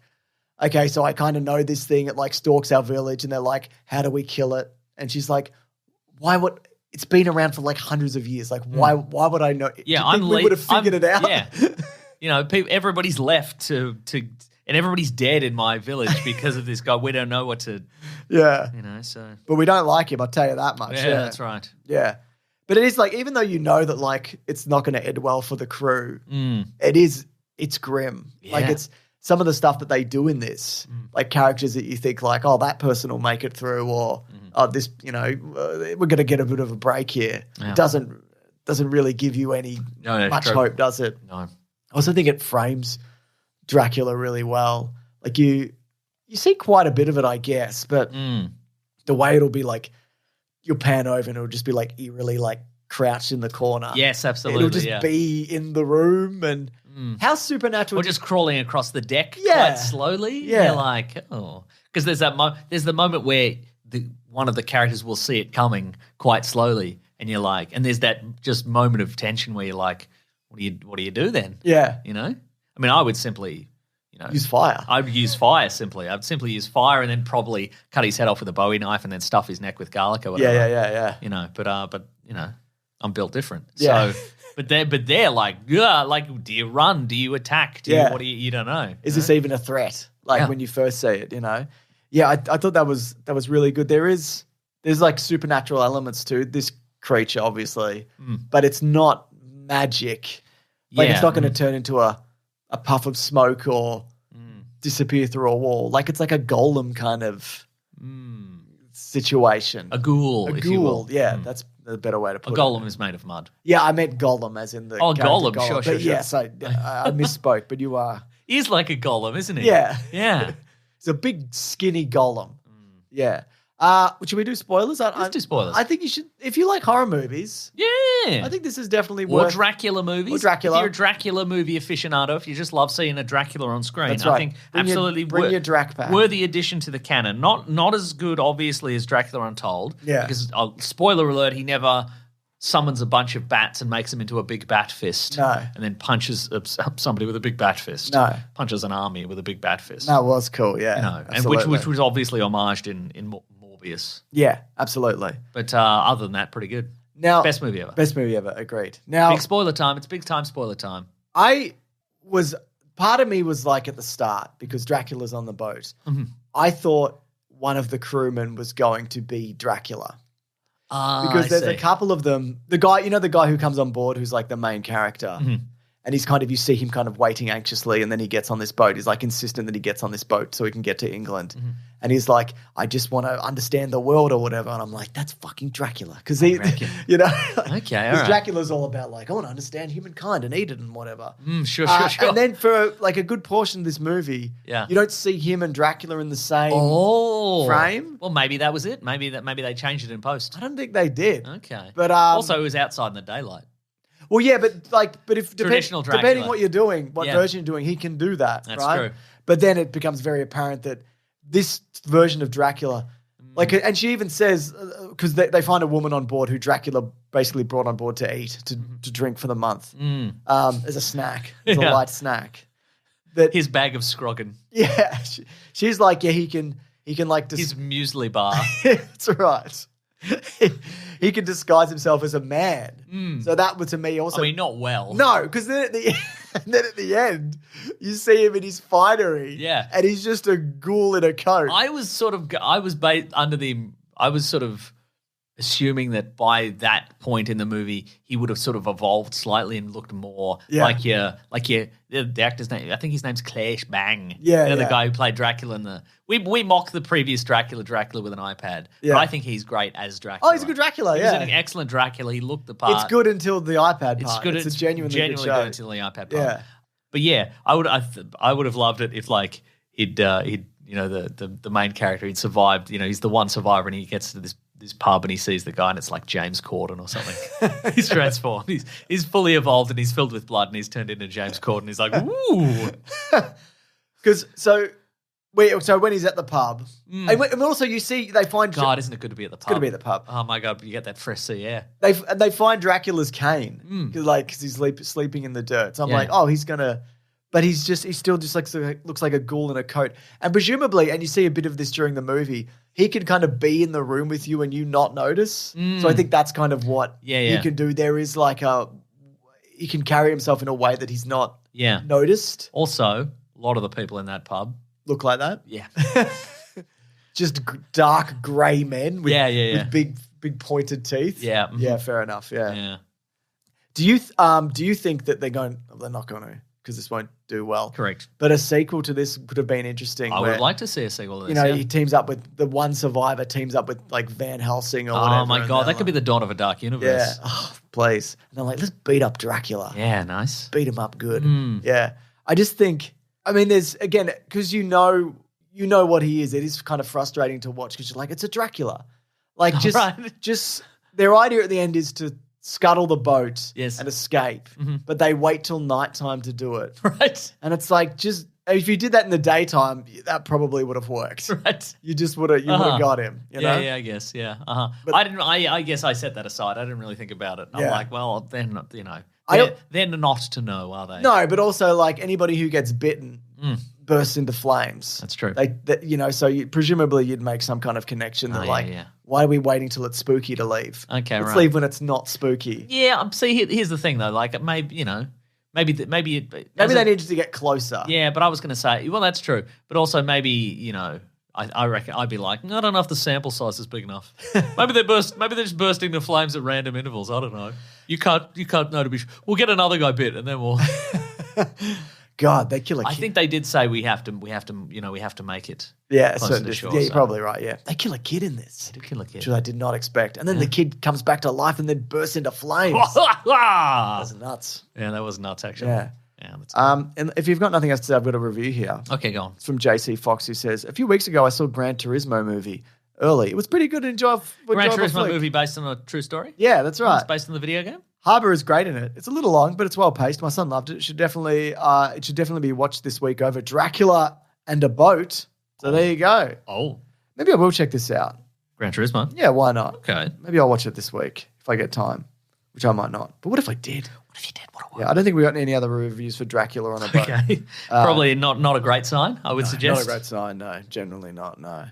okay, so I kind of know this thing. It, like, stalks our village, and they're like, how do we kill it? And she's like, why would... It's been around for like hundreds of years. Like, why would I know? Yeah, we would have figured it out. Yeah, everybody's left to, and everybody's dead in my village because of this guy. We don't know what to. Yeah, So. But we don't like him. I'll tell you that much. Yeah, that's right. Yeah, but it is like, even though you know that like it's not going to end well for the crew, it's grim. Yeah. Like, it's some of the stuff that they do in this, like characters that you think like, oh, that person will make it through, or this, we're going to get a bit of a break here. Yeah. It doesn't really give you any much hope, does it? No. I also think it frames Dracula really well. Like, you see quite a bit of it, I guess, but the way it'll be like, you'll pan over and it'll just be like eerily like crouched in the corner. Yes, absolutely. It'll just be in the room, and how supernatural. Or just crawling across the deck Yeah. quite slowly. Yeah. You're like, oh. Because there's there's the moment where one of the characters will see it coming quite slowly, and you're like, and there's that just moment of tension where you're like, what do you do then? Yeah. I mean, I would simply, use fire. I'd use fire simply. I'd simply use fire and then probably cut his head off with a Bowie knife and then stuff his neck with garlic or whatever. Yeah. But I'm built different. Yeah. So, but they're like, do you run? Do you attack? You don't know. Is this even a threat? Like, when you first see it, Yeah, I thought that was really good. There's like supernatural elements to this creature, obviously, but it's not magic. Like, it's not going to turn into a puff of smoke or disappear through a wall. Like, it's like a golem kind of situation. A ghoul, if you will. Yeah, that's a better way to put it. A golem is made of mud. Yeah, I meant golem as in the golem. Golem. Sure. Yes, I misspoke, but you are. He's like a golem, isn't he? Yeah. Yeah. It's a big, skinny golem. Yeah. Should we do spoilers? Let's do spoilers. I think you should. If you like horror movies, yeah, I think this is definitely or worth. Dracula movies. Or Dracula. If you're a Dracula movie aficionado, if you just love seeing a Dracula on screen, That's right. I think Bring your Drac pack. worthy addition to the canon. Not as good, obviously, as Dracula Untold. Yeah. Because spoiler alert, he never summons a bunch of bats and makes them into a big bat fist. No. And then punches somebody with a big bat fist. No. Punches an army with a big bat fist. That was cool. Yeah. No. And absolutely. which was obviously homaged in Morbius. Yeah, absolutely. But other than that, pretty good. Now, best movie ever. Best movie ever. Agreed. Now, big spoiler time. It's big time spoiler time. Part of me was like at the start, because Dracula's on the boat. Mm-hmm. I thought one of the crewmen was going to be Dracula. Because there's a couple of them. The guy who comes on board, who's like the main character, and he's kind of, you see him kind of waiting anxiously, and then he gets on this boat. He's like insistent that he gets on this boat so he can get to England. And he's like, I just want to understand the world or whatever. And I'm like, that's fucking Dracula. Because he, you know, Okay, all right. Dracula's all about like, I want to understand humankind and eat it and whatever. Sure. And then for like a good portion of this movie, Yeah. you don't see him and Dracula in the same frame. Well, maybe that was it. Maybe they changed it in post. I don't think they did. Okay. But also, it was outside in the daylight. well, yeah, but if Traditional Dracula. depending what you're doing, what Yeah. version you're doing, he can do that. That's right? true. But then it becomes very apparent that this version of Dracula, like, and she even says, because they find a woman on board who Dracula basically brought on board to eat, to drink for the month, as a snack, as a light snack. That His bag of Scroggin. yeah, she's like, yeah, he can like His muesli bar. That's right. He can disguise himself as a man. So that was to me also. I mean, not well. No, because then at the end, you see him in his finery. Yeah. And he's just a ghoul in a coat. I was sort of assuming that by that point in the movie, he would have sort of evolved slightly and looked more like the actor's name. I think his name's Clash Bang. Yeah, You know, the yeah. guy who played Dracula in the. We mock the previous Dracula with an iPad. Yeah. But I think he's great as Dracula. Oh, he's a good Dracula, He's yeah. an excellent Dracula. He looked the part. It's good until the iPad part. It's good. It's a genuinely good show. good until the iPad part. Yeah. But yeah, I would have loved it if like he'd you know the main character, he'd survived. You know, he's the one survivor, and he gets to this pub and he sees the guy, and it's like James Corden or something. He's transformed. He's fully evolved, and he's filled with blood, and he's turned into James Corden. He's like, ooh. So when he's at the pub, and also you see they find God, isn't it good to be at the pub? good to be at the pub. Oh my God, you get that fresh sea air. They find Dracula's cane because he's sleeping in the dirt. So I'm like, oh, he's gonna, but he's still just like looks like a ghoul in a coat. And presumably, and you see a bit of this during the movie, he can kind of be in the room with you and you not notice. So I think that's kind of what he can do. There is like he can carry himself in a way that he's not noticed. Also, a lot of the people in that pub Look like that. Yeah. Just dark grey men with, with big pointed teeth. Yeah. Yeah, fair enough. Yeah. Yeah. Do you think that they're not going to, because this won't do well. Correct. But a sequel to this would have been interesting. I where, would like to see a sequel to this. You know, he teams up with the one survivor, teams up with like Van Helsing or whatever. Oh my God, that could be the dawn of a dark Yeah. universe. Oh, please. And they're like, let's beat up Dracula. Yeah, nice. Beat him up good. Yeah. I just think, I mean, there's, again, because you know what he is. It is kind of frustrating to watch because you're like, it's a Dracula. Like, just their idea at the end is to scuttle the boat and escape, but they wait till nighttime to do it. Right. And it's like, just if you did that in the daytime, that probably would have worked. Right. You just would have got him. You know? Yeah, I guess. Yeah. But- I guess I set that aside. I didn't really think about it. I'm Yeah. like, well, they're not, they're not to know, are they? No, but also like anybody who gets bitten bursts into flames. That's true. So presumably you'd make some kind of connection that why are we waiting till it's spooky to leave? Okay, Let's right. leave when it's not spooky. Yeah. See, here's the thing though. Like maybe maybe Maybe they needed to get closer. Yeah, but I was going to say, well, that's true. But also maybe, I reckon I'd be like, I don't know if the sample size is big enough. Maybe they're just bursting into flames at random intervals. I don't know. You can't know to be sure. We'll get another guy bit and then we'll. God, they kill a kid. I think they did say we have to make it. Yeah, close to the shore, yeah, you're so. probably right. Yeah, they kill a kid in this. They do kill a kid. Which I did not expect. And then the kid comes back to life and then bursts into flames. That's nuts. Yeah, that was nuts actually. Yeah. Yeah, that's good. And if you've got nothing else to say, I've got a review here. Okay, go on. It's from JC Fox, who says, a few weeks ago I saw Gran Turismo movie early. It was pretty good and enjoyable. Gran Turismo movie based on a true story? Yeah, that's right. It's based on the video game? Harbour is great in it. It's a little long, but it's well paced. My son loved it. It should definitely be watched this week over Dracula and a Boat. So there you go. Oh. Maybe I will check this out. Gran Turismo? Yeah, why not? Okay. Maybe I'll watch it this week if I get time, which I might not. But what if I did? What if you did? Yeah, I don't think we got any other reviews for Dracula on a boat. Okay. Probably not a great sign, I would suggest. Not a great sign, no. Generally not, no.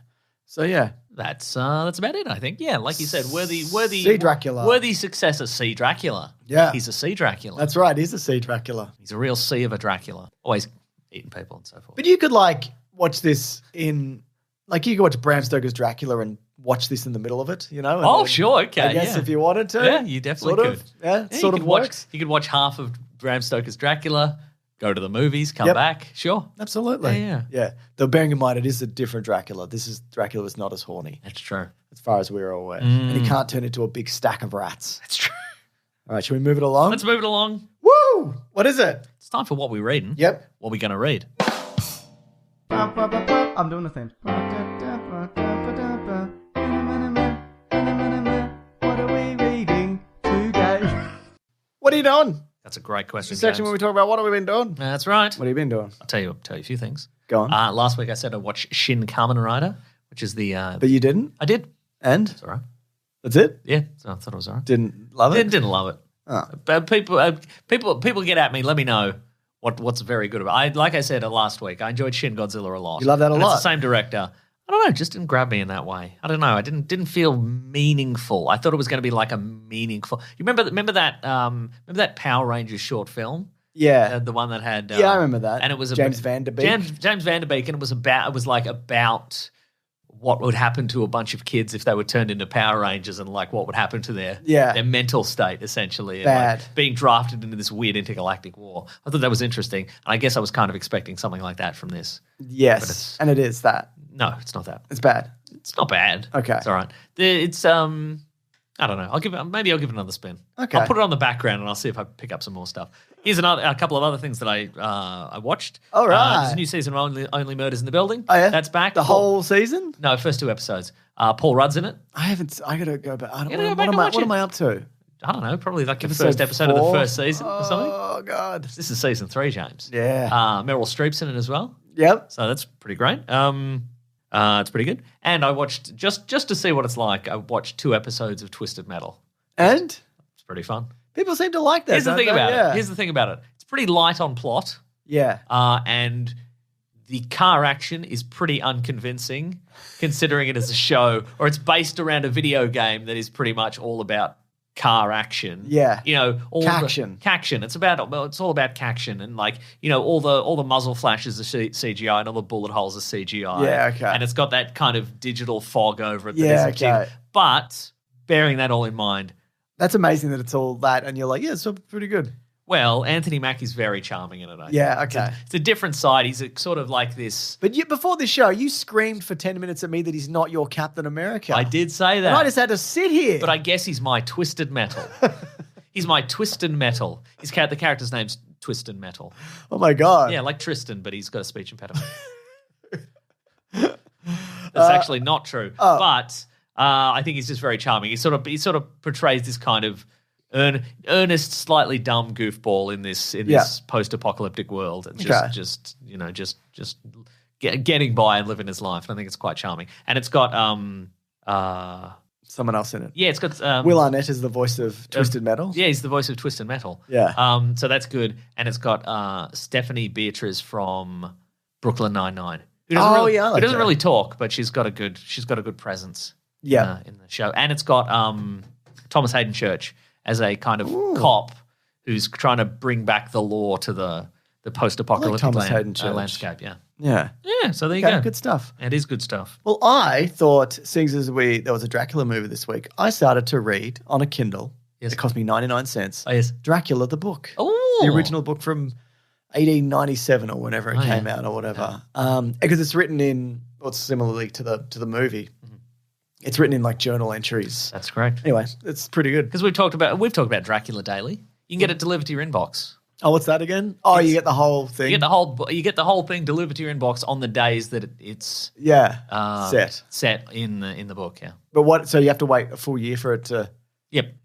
So yeah. That's about it, I think. Yeah, like you said, worthy See Dracula. Worthy successor, see Dracula. Yeah. He's a sea Dracula. That's right, he's a sea Dracula. He's a real sea of a Dracula. Always eating people and so forth. But you could watch this you could watch Bram Stoker's Dracula and watch this in the middle of it, and then, sure, okay. I guess if you wanted to. Yeah, you definitely could. Yeah, Yeah, sort of works. You could watch half of Bram Stoker's Dracula, go to the movies, come back. Sure. Absolutely. Yeah. Though bearing in mind, it is a different Dracula. Dracula was not as horny, That's true. as far as we're aware. And he can't turn into a big stack of rats. That's true. All right, should we move it along? Let's move it along. Woo! What is it? It's time for what we're reading. Yep. What we're going to read. I'm doing the thing. What are we reading today? What are you doing? That's a great question, The section James. where we talk about what have we been doing? That's right. What have you been doing? I'll tell you a few things. Go on. Last week I said I watched Shin Kamen Rider, which is the... But you didn't? I did. And? It's all right. That's it? Yeah, so I thought it was all right. Didn't love it? Didn't love it. Oh. But people get at me. Let me know what's very good about it. Like I said last week, I enjoyed Shin Godzilla a lot. You love that a And lot? It's the same director. I don't know, it just didn't grab me in that way. I don't know. I didn't feel meaningful. I thought it was going to be like a meaningful. You remember that Power Rangers short film? Yeah. The one that had Yeah, I remember that. And it was James Van Der Beek. James Van Der Beek, and it was about what would happen to a bunch of kids if they were turned into Power Rangers, and like what would happen to their mental state, essentially. And Bad. like being drafted into this weird intergalactic war. I thought that was interesting. And I guess I was kind of expecting something like that from this. Yes, and it is that. No, it's not that. It's bad. It's not bad. Okay. It's all right. It's I don't know. I'll give it another spin. Okay. I'll put it on the background and I'll see if I pick up some more stuff. Here's a couple of other things that I watched. All right. There's a new season of Only Murders in the Building. Oh yeah, That's back. The whole season? No, first 2 episodes. Paul Rudd's in it. I haven't. I gotta go back. gotta go back and watch what it. am I up to? I don't know. Probably like the Episode first episode of the 4? first season or something. Oh god. This is season 3, James. Yeah. Meryl Streep's in it as well. Yep. So that's pretty great. It's pretty good. And I watched just to see what it's like. I watched 2 episodes of Twisted Metal. And It's pretty fun. people seem to like that. Here's the don't thing they? about Yeah. it. Here's the thing about it. It's pretty light on plot, Yeah. and the car action is pretty unconvincing, considering it is a show, or it's based around a video game that is pretty much all about car action. Yeah. You know, Caction. Caction. It's all about caction, and like, you know, all the muzzle flashes are CGI and all the bullet holes are CGI. Yeah, okay. And it's got that kind of digital fog over it. Yeah, that isn't okay. But bearing that all in mind, That's amazing that it's all that, and you're like, yeah, it's pretty good. well, Anthony Mackie's very charming in it. I think. Yeah, okay. It's a different side. He's sort of like this. But before this show, you screamed for 10 minutes at me that he's not your Captain America. I did say that. And I just had to sit here. But I guess he's my Twisted Metal. He's my Twisted Metal. The character's name's Twisted Metal. Oh my God. Yeah, like Tristan, but he's got a speech impediment. That's actually not true. But I think he's just very charming. He sort of portrays this kind of earnest, slightly dumb goofball in this post-apocalyptic world, and just getting by and living his life. And I think it's quite charming. And it's got Someone else in it. yeah, it's got Will Arnett is the voice of Twisted Metal. Yeah, he's the voice of Twisted Metal. Yeah. So that's good. And it's got Stephanie Beatriz from Brooklyn Nine-Nine. Who doesn't really talk, but she's got a good presence. Yeah. In the show. And it's got Thomas Hayden Church as a kind of cop who's trying to bring back the law to the post-apocalyptic Thomas Hayden Church. landscape. Yeah. Yeah. Yeah, so there you go. Good stuff. It is good stuff. Well, I thought, seeing as there was a Dracula movie this week, I started to read on a Kindle. Yes. It cost me 99 cents. Oh, yes. Dracula the book. Oh. The original book from 1897 or whenever it came out or whatever. Because it's written in, similarly to the movie. Mm-hmm. It's written in like journal entries. That's correct. Anyway, it's pretty good. Because we've talked about Dracula Daily. You can get it delivered to your inbox. Oh, what's that again? Oh, you get the whole thing. You get the whole thing delivered to your inbox on the days that it's set in the book. Yeah. But so you have to wait a full year for it to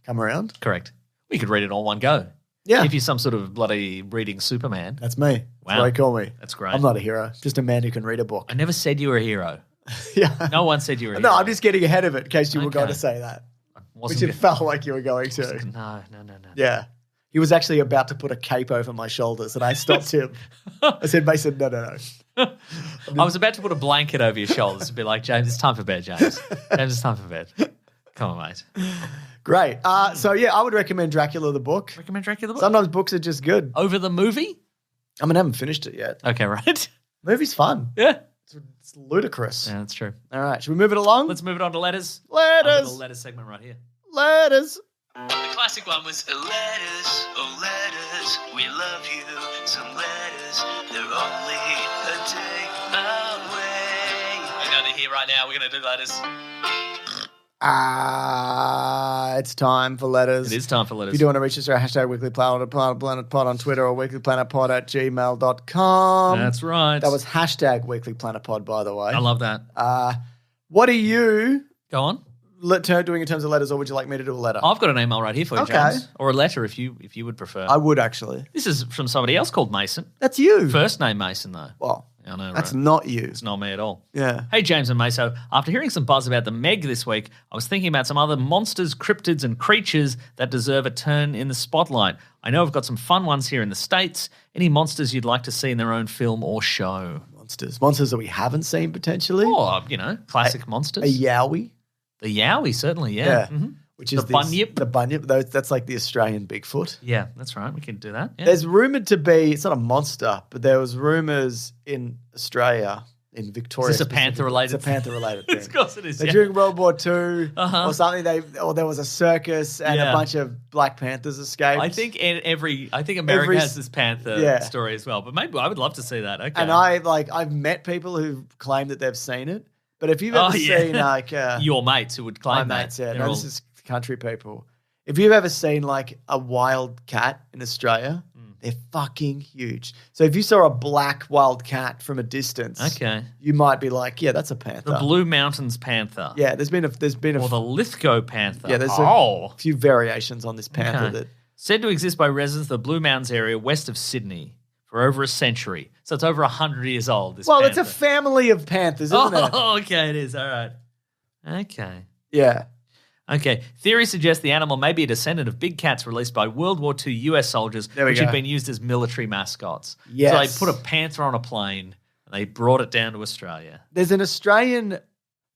come around? Correct. We could read it all one go. Yeah. If you're some sort of bloody reading Superman. That's me. Wow. That's what they call me. That's great. I'm not a hero. Just a man who can read a book. I never said you were a hero. Yeah. No one said you were a hero. No, I'm just getting ahead of it in case you were going Okay. to say that. Wasn't Which it good. felt like you were going to. No. Yeah. He was actually about to put a cape over my shoulders and I stopped him. I said, Mason, no. I was about to put a blanket over your shoulders and be like, James, it's time for bed, James. James, it's time for bed. Come on, mate. Great. So, I would recommend Dracula the book. Recommend Dracula the book? Sometimes books are just good. Over the movie? I haven't finished it yet. Okay, right. Movie's fun. Yeah. It's ludicrous. Yeah, that's true. All right. Should we move it along? Let's move it on to letters. Letters. Little letters segment right here. Letters. The classic one was Letters, oh letters, we love you. Some letters, they're only a day away. we're going to hear right now. We're going to do letters. It's time for letters. It is time for letters. If you do want to reach us, hashtag weeklyplanet on Twitter or weeklyplanetpod@gmail.com. That's right. That was hashtag weeklyplanetpod, by the way. I love that. What are you Go on. doing in terms of letters, or would you like me to do a letter? I've got an email right here for you, Okay. James. Or a letter if you would prefer. I would actually. This is from somebody else called Mason. That's you. First name Mason, though. Well, I know, that's right? not you. It's not me at all. Yeah. Hey, James and Meso. After hearing some buzz about the Meg this week, I was thinking about some other monsters, cryptids, and creatures that deserve a turn in the spotlight. I know I've got some fun ones here in the States. Any monsters you'd like to see in their own film or show? Monsters that we haven't seen potentially. Or, classic monsters. A yowie. The Yowie, certainly, yeah. Yeah. Mhm. Which is The bunyip. The bunyip. That's like the Australian Bigfoot. Yeah, that's right. We can do that. Yeah. There's rumoured to be, it's not a monster, but there was rumours in Australia, in Victoria. Is this a panther-related It's a panther-related thing. Of course it is, So yeah. during World War II Uh-huh. or something, there was a circus and Yeah. a bunch of Black Panthers escaped. I think America has this panther Yeah. story as well, but maybe I would love to see that. Okay. And I've met people who claim that they've seen it. But if you've ever seen your mates who would claim my that. mates, yeah, They're no, all- this is country people. If you've ever seen like a wild cat in Australia, they're fucking huge. So if you saw a black wild cat from a distance, Okay. you might be like, yeah, that's a panther. The Blue Mountains panther. Yeah, there's been a Or the Lithgow panther. yeah, there's oh. a few variations on this panther Okay. that Said to exist by residents of the Blue Mountains area west of Sydney for over a century. So it's over 100 years old, this well, panther. it's a family of panthers, isn't it? Oh, okay, it is. All right. Okay. Yeah. Okay. Theory suggests the animal may be a descendant of big cats released by World War II US soldiers, There we which had go. been used as military mascots. Yes. So they put a panther on a plane and they brought it down to Australia. There's an Australian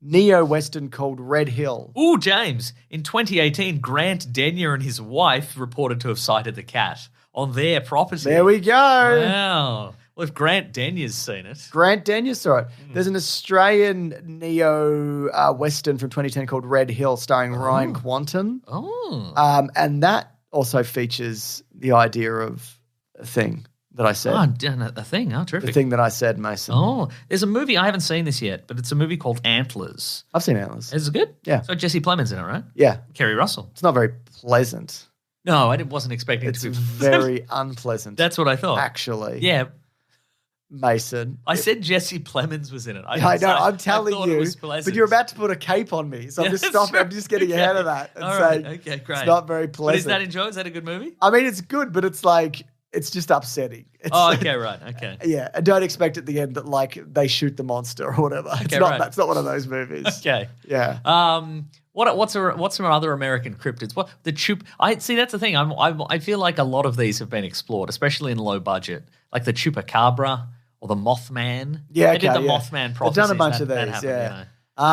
neo-western called Red Hill. Ooh, James. In 2018, Grant Denyer and his wife reported to have sighted the cat on their property. There we go. Wow. Well, if Grant Denyer's seen it. Grant Denyer saw it. There's an Australian neo-western from 2010 called Red Hill starring Ryan Quanten. Oh. And that also features the idea of a thing that I said. A thing. Oh, terrific. The thing that I said, Mason. Oh, there's a movie, I haven't seen this yet, but it's a movie called Antlers. I've seen Atlas. Is it good? Yeah. So Jesse Plemons in it, right? Yeah. Kerry Russell. It's not very pleasant. No, I wasn't expecting It's it to be. very unpleasant. That's what I thought. actually. Yeah. Mason. I said Jesse Plemons was in it. I know, I'm telling thought you. it was pleasant. But you're about to put a cape on me. So Yeah, I'm just that's stopping. I'm right. just getting Okay. ahead of that and All right. saying Okay, great. it's not very But pleasant. is that is that a good movie? I mean, it's good, but it's like, it's just upsetting. It's Oh, okay, right. Okay. Yeah, and don't expect at the end that like they shoot the monster or whatever. It's Okay, not. right. That's not one of those movies. Okay. Yeah. What's some other American cryptids? What the chup? I see. That's the thing. I feel like a lot of these have been explored, especially in low budget, like the chupacabra or the Mothman. Yeah, they did okay, the yeah. Mothman They've prophecies. done a bunch of That these. happened, Yeah. you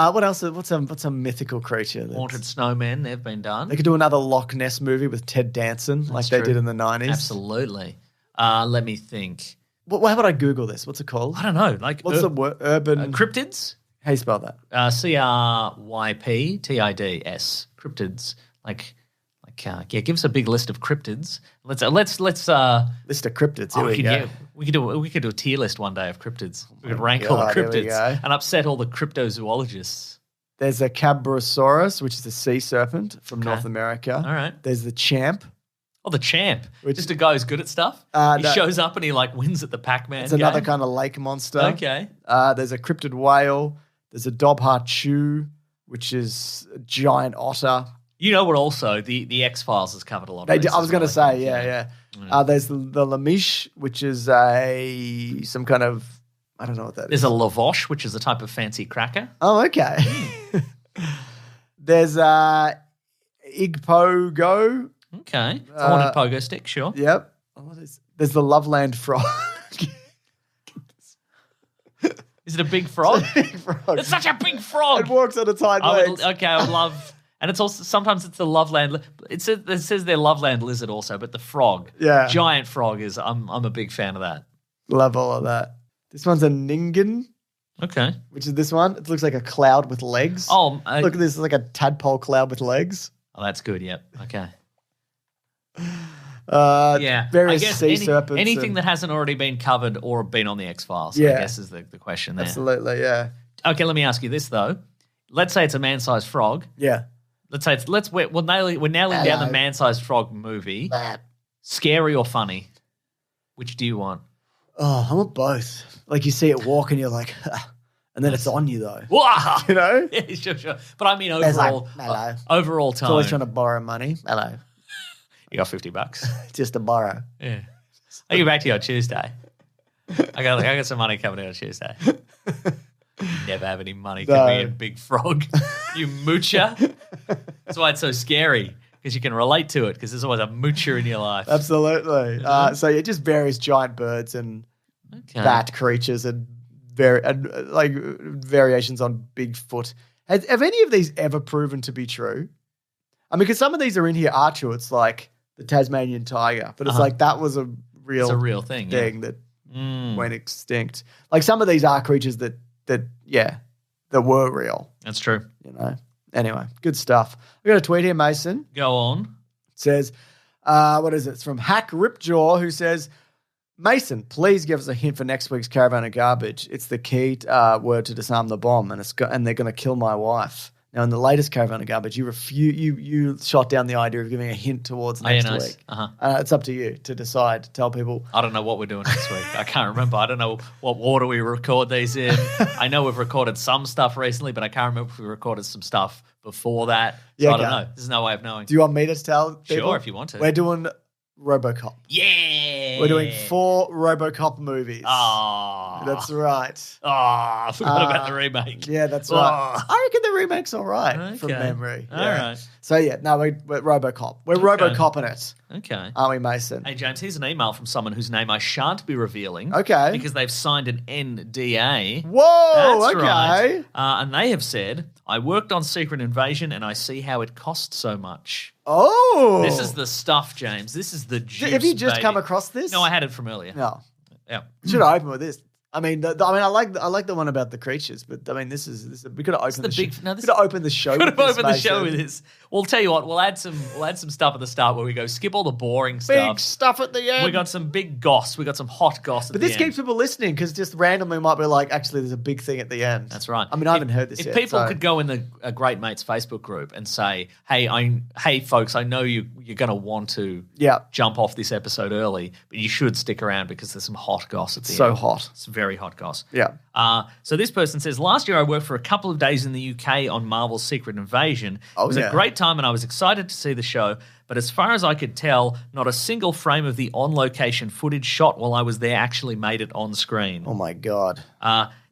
know. What else? What's a mythical creature? Haunted snowmen. They've been done. They could do another Loch Ness movie with Ted Danson, like they true. did in the 90s. Absolutely. Let me think. How about I Google this? What's it called? I don't know. Like What's the word? Urban. cryptids? How you spell that? CRYPTIDS. Cryptids. Give us a big list of cryptids. Let's List of cryptids. Here we go. we could do a tier list one day of cryptids. We could rank all the God, here we cryptids go. and upset all the cryptozoologists. There's a Cabrosaurus, which is a sea serpent from Okay. North America. All right. There's the Champ. Oh, the champ. Which- Just a guy who's good at stuff. He no. shows up and he wins at the Pac-Man It's another game. kind of lake monster. Okay. There's a cryptid whale. There's a Dobhar Chew, which is a giant otter. You know what also? The X-Files has covered a lot of I these was as going to well, I say, think, yeah. There's the Lamiche, which is some kind of, I don't know what that There's is. a lavosh, which is a type of fancy cracker. Oh, okay. There's Igpogo. Okay. Haunted pogo stick, sure. Yep. There's the Loveland frog. Is it a big frog? Big frog. It's such a big frog. It walks on its hind legs. I would love, and it's also sometimes it's the Loveland. It says their Loveland lizard also, but the frog, Yeah. giant frog is. I'm a big fan of that. Love all of that. This one's a Ningen, Okay. which is this one. It looks like a cloud with legs. Oh, Look at this, it's like a tadpole cloud with legs. Oh, that's good. Yep. Okay. Various I guess sea serpents. anything that hasn't already been covered or been on the X-Files, I Yeah. guess is the question there. Absolutely, yeah. Okay, let me ask you this, though. Let's say it's a man-sized frog. Yeah. Let's say we're nailing down the man-sized frog movie. Scary or funny? Which do you want? Oh, I want both. Like you see it walk and you're like, and then it's on you though. Wow. You know? Yeah, sure. But I mean It's like, overall, hello. overall It's tone. always trying to borrow money. Hello. You got $50. Just to borrow. Yeah. I'll get back to you on Tuesday. I got some money coming in on Tuesday. Never have any money coming in, big frog. You moocher. That's why it's so scary, because you can relate to it, because there's always a moocher in your life. Absolutely. So it just various giant birds and bat creatures and like variations on Bigfoot. Have any of these ever proven to be true? I mean, because some of these are in here are true. It's like the Tasmanian tiger, but it's like that was a real thing that went extinct. Like some of these are creatures that were real. That's true. You know. Anyway, good stuff. We got a tweet here, Mason. Go on. It says, what is it? It's from Hack Ripjaw, who says, Mason, please give us a hint for next week's Caravan of Garbage. It's the key word to disarm the bomb, and they're going to kill my wife. Now, in the latest Caravan of Garbage, you shot down the idea of giving a hint towards next week. It's up to you to decide, to tell people. I don't know what we're doing next week. I can't remember. I don't know what order we record these in. I know we've recorded some stuff recently, but I can't remember if we recorded some stuff before that. So I don't know. There's no way of knowing. Do you want me to tell people? Sure, if you want to. We're doing RoboCop. Yeah. We're doing 4 RoboCop movies. Oh. That's right. Oh, I forgot about the remake. Yeah, that's right. I reckon the remake's all right from memory. All right. So, we're RoboCop. We're RoboCopping it. Okay. Aren't we, Mason? Hey, James, here's an email from someone whose name I shan't be revealing. Okay. Because they've signed an NDA. Whoa, That's okay. right. And they have said, I worked on Secret Invasion and I see how it costs so much. Oh. This is the stuff, James. This is the juice, Have you just baby. come across this? No, I had it from earlier. No. Yeah. Should I open with this? I mean, I like the one about the creatures, but I mean, this is we could have opened the show. Could have opened the show. Could have opened the show with this. We'll tell you what. We'll add some stuff at the start where we go skip all the boring stuff. Big stuff at the end. We got some big goss. We got some hot goss. But this keeps people listening because just randomly might be like, actually, there's a big thing at the end. That's right. I mean, I haven't heard this if yet. If people could go in the Great Mates Facebook group and say, hey, folks, I know you're going to want to jump off this episode early, but you should stick around because there's some hot goss at the end. So hot. It's very hot goss. Yeah. So this person says, last year I worked for a couple of days in the UK on Marvel's Secret Invasion. It was a great time and I was excited to see the show, but as far as I could tell, not a single frame of the on-location footage shot while I was there actually made it on screen. Oh, my God.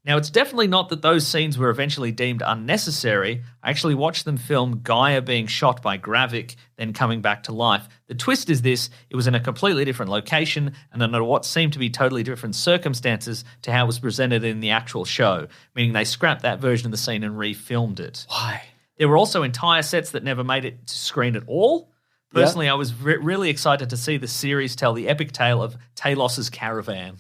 Now, it's definitely not that those scenes were eventually deemed unnecessary. I actually watched them film Gaia being shot by Gravik, then coming back to life. The twist is this: it was in a completely different location and under what seemed to be totally different circumstances to how it was presented in the actual show, meaning they scrapped that version of the scene and refilmed it. Why? There were also entire sets that never made it to screen at all. Personally, I was really excited to see the series tell the epic tale of Talos's caravan.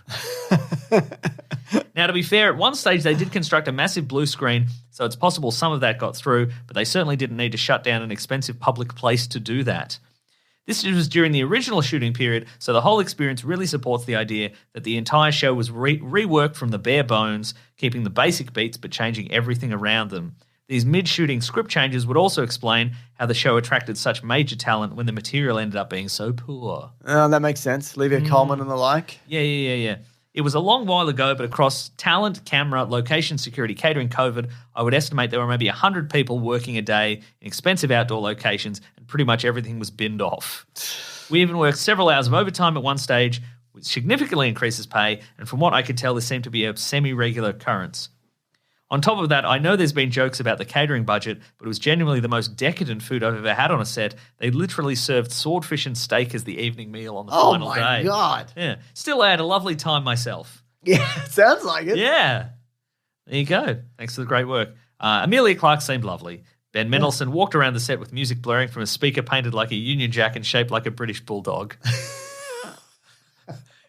Now, to be fair, at one stage they did construct a massive blue screen, so it's possible some of that got through, but they certainly didn't need to shut down an expensive public place to do that. This was during the original shooting period, so the whole experience really supports the idea that the entire show was reworked from the bare bones, keeping the basic beats but changing everything around them. These mid-shooting script changes would also explain how the show attracted such major talent when the material ended up being so poor. Oh, that makes sense. Olivia Colman and the like. Yeah. It was a long while ago, but across talent, camera, location, security, catering, COVID, I would estimate there were maybe 100 people working a day in expensive outdoor locations, and pretty much everything was binned off. We even worked several hours of overtime at one stage, which significantly increases pay, and from what I could tell, this seemed to be a semi-regular occurrence. On top of that, I know there's been jokes about the catering budget, but it was genuinely the most decadent food I've ever had on a set. They literally served swordfish and steak as the evening meal on the final day. Oh, my God. Yeah. Still, I had a lovely time myself. Yeah, sounds like it. Yeah. There you go. Thanks for the great work. Amelia Clark seemed lovely. Ben Mendelsohn walked around the set with music blaring from a speaker painted like a Union Jack and shaped like a British bulldog.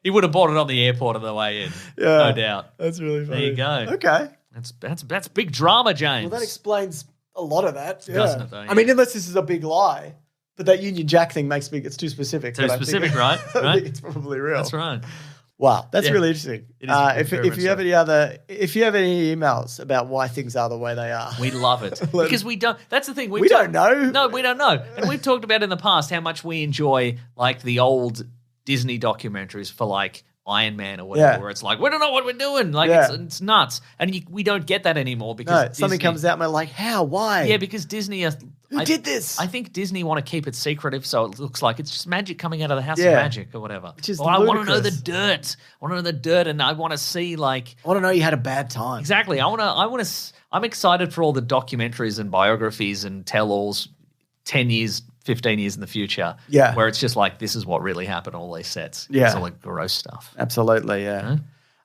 He would have bought it on the airport on the way in, no doubt. That's really funny. There you go. Okay. That's big drama, James. Well, that explains a lot of that. Yeah. Doesn't it, though? I mean, unless this is a big lie. But that Union Jack thing makes me, it's too specific. Too specific, right? I think it's probably real. That's right. Wow, that's really interesting. It is If you have any emails about why things are the way they are, We love it because we don't. That's the thing. we don't know. No, we don't know. And we've talked about in the past how much we enjoy like the old Disney documentaries for like Iron Man or whatever, where it's like, we don't know what we're doing. Like, it's nuts. And we don't get that anymore because something Disney, comes out and we're like, how? Why? Yeah, because Disney... Who did this? I think Disney want to keep it secretive so it looks like it's just magic coming out of the House of Magic or whatever. Which is I want to know ludicrous. the dirt. I want to know the dirt and I want to see like... I want to know you had a bad time. Exactly. I'm excited for all the documentaries and biographies and tell-alls 10 years, 15 years in the future. Yeah. Where it's just like, this is what really happened on all these sets. Yeah. It's all like gross stuff. Absolutely, yeah.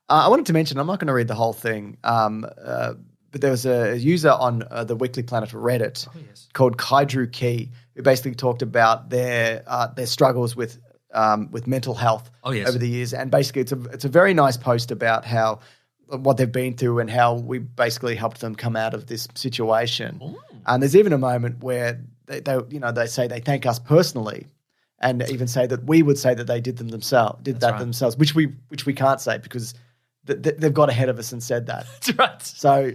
I wanted to mention, I'm not going to read the whole thing, but there was a user on the Weekly Planet Reddit called Kaidru Key who basically talked about their struggles with mental health over the years. And basically it's a very nice post about how what they've been through and how we basically helped them come out of this situation. Ooh. And there's even a moment where they say they thank us personally, and even say that we would say that they did themselves, which we can't say because they've got ahead of us and said that. That's right. So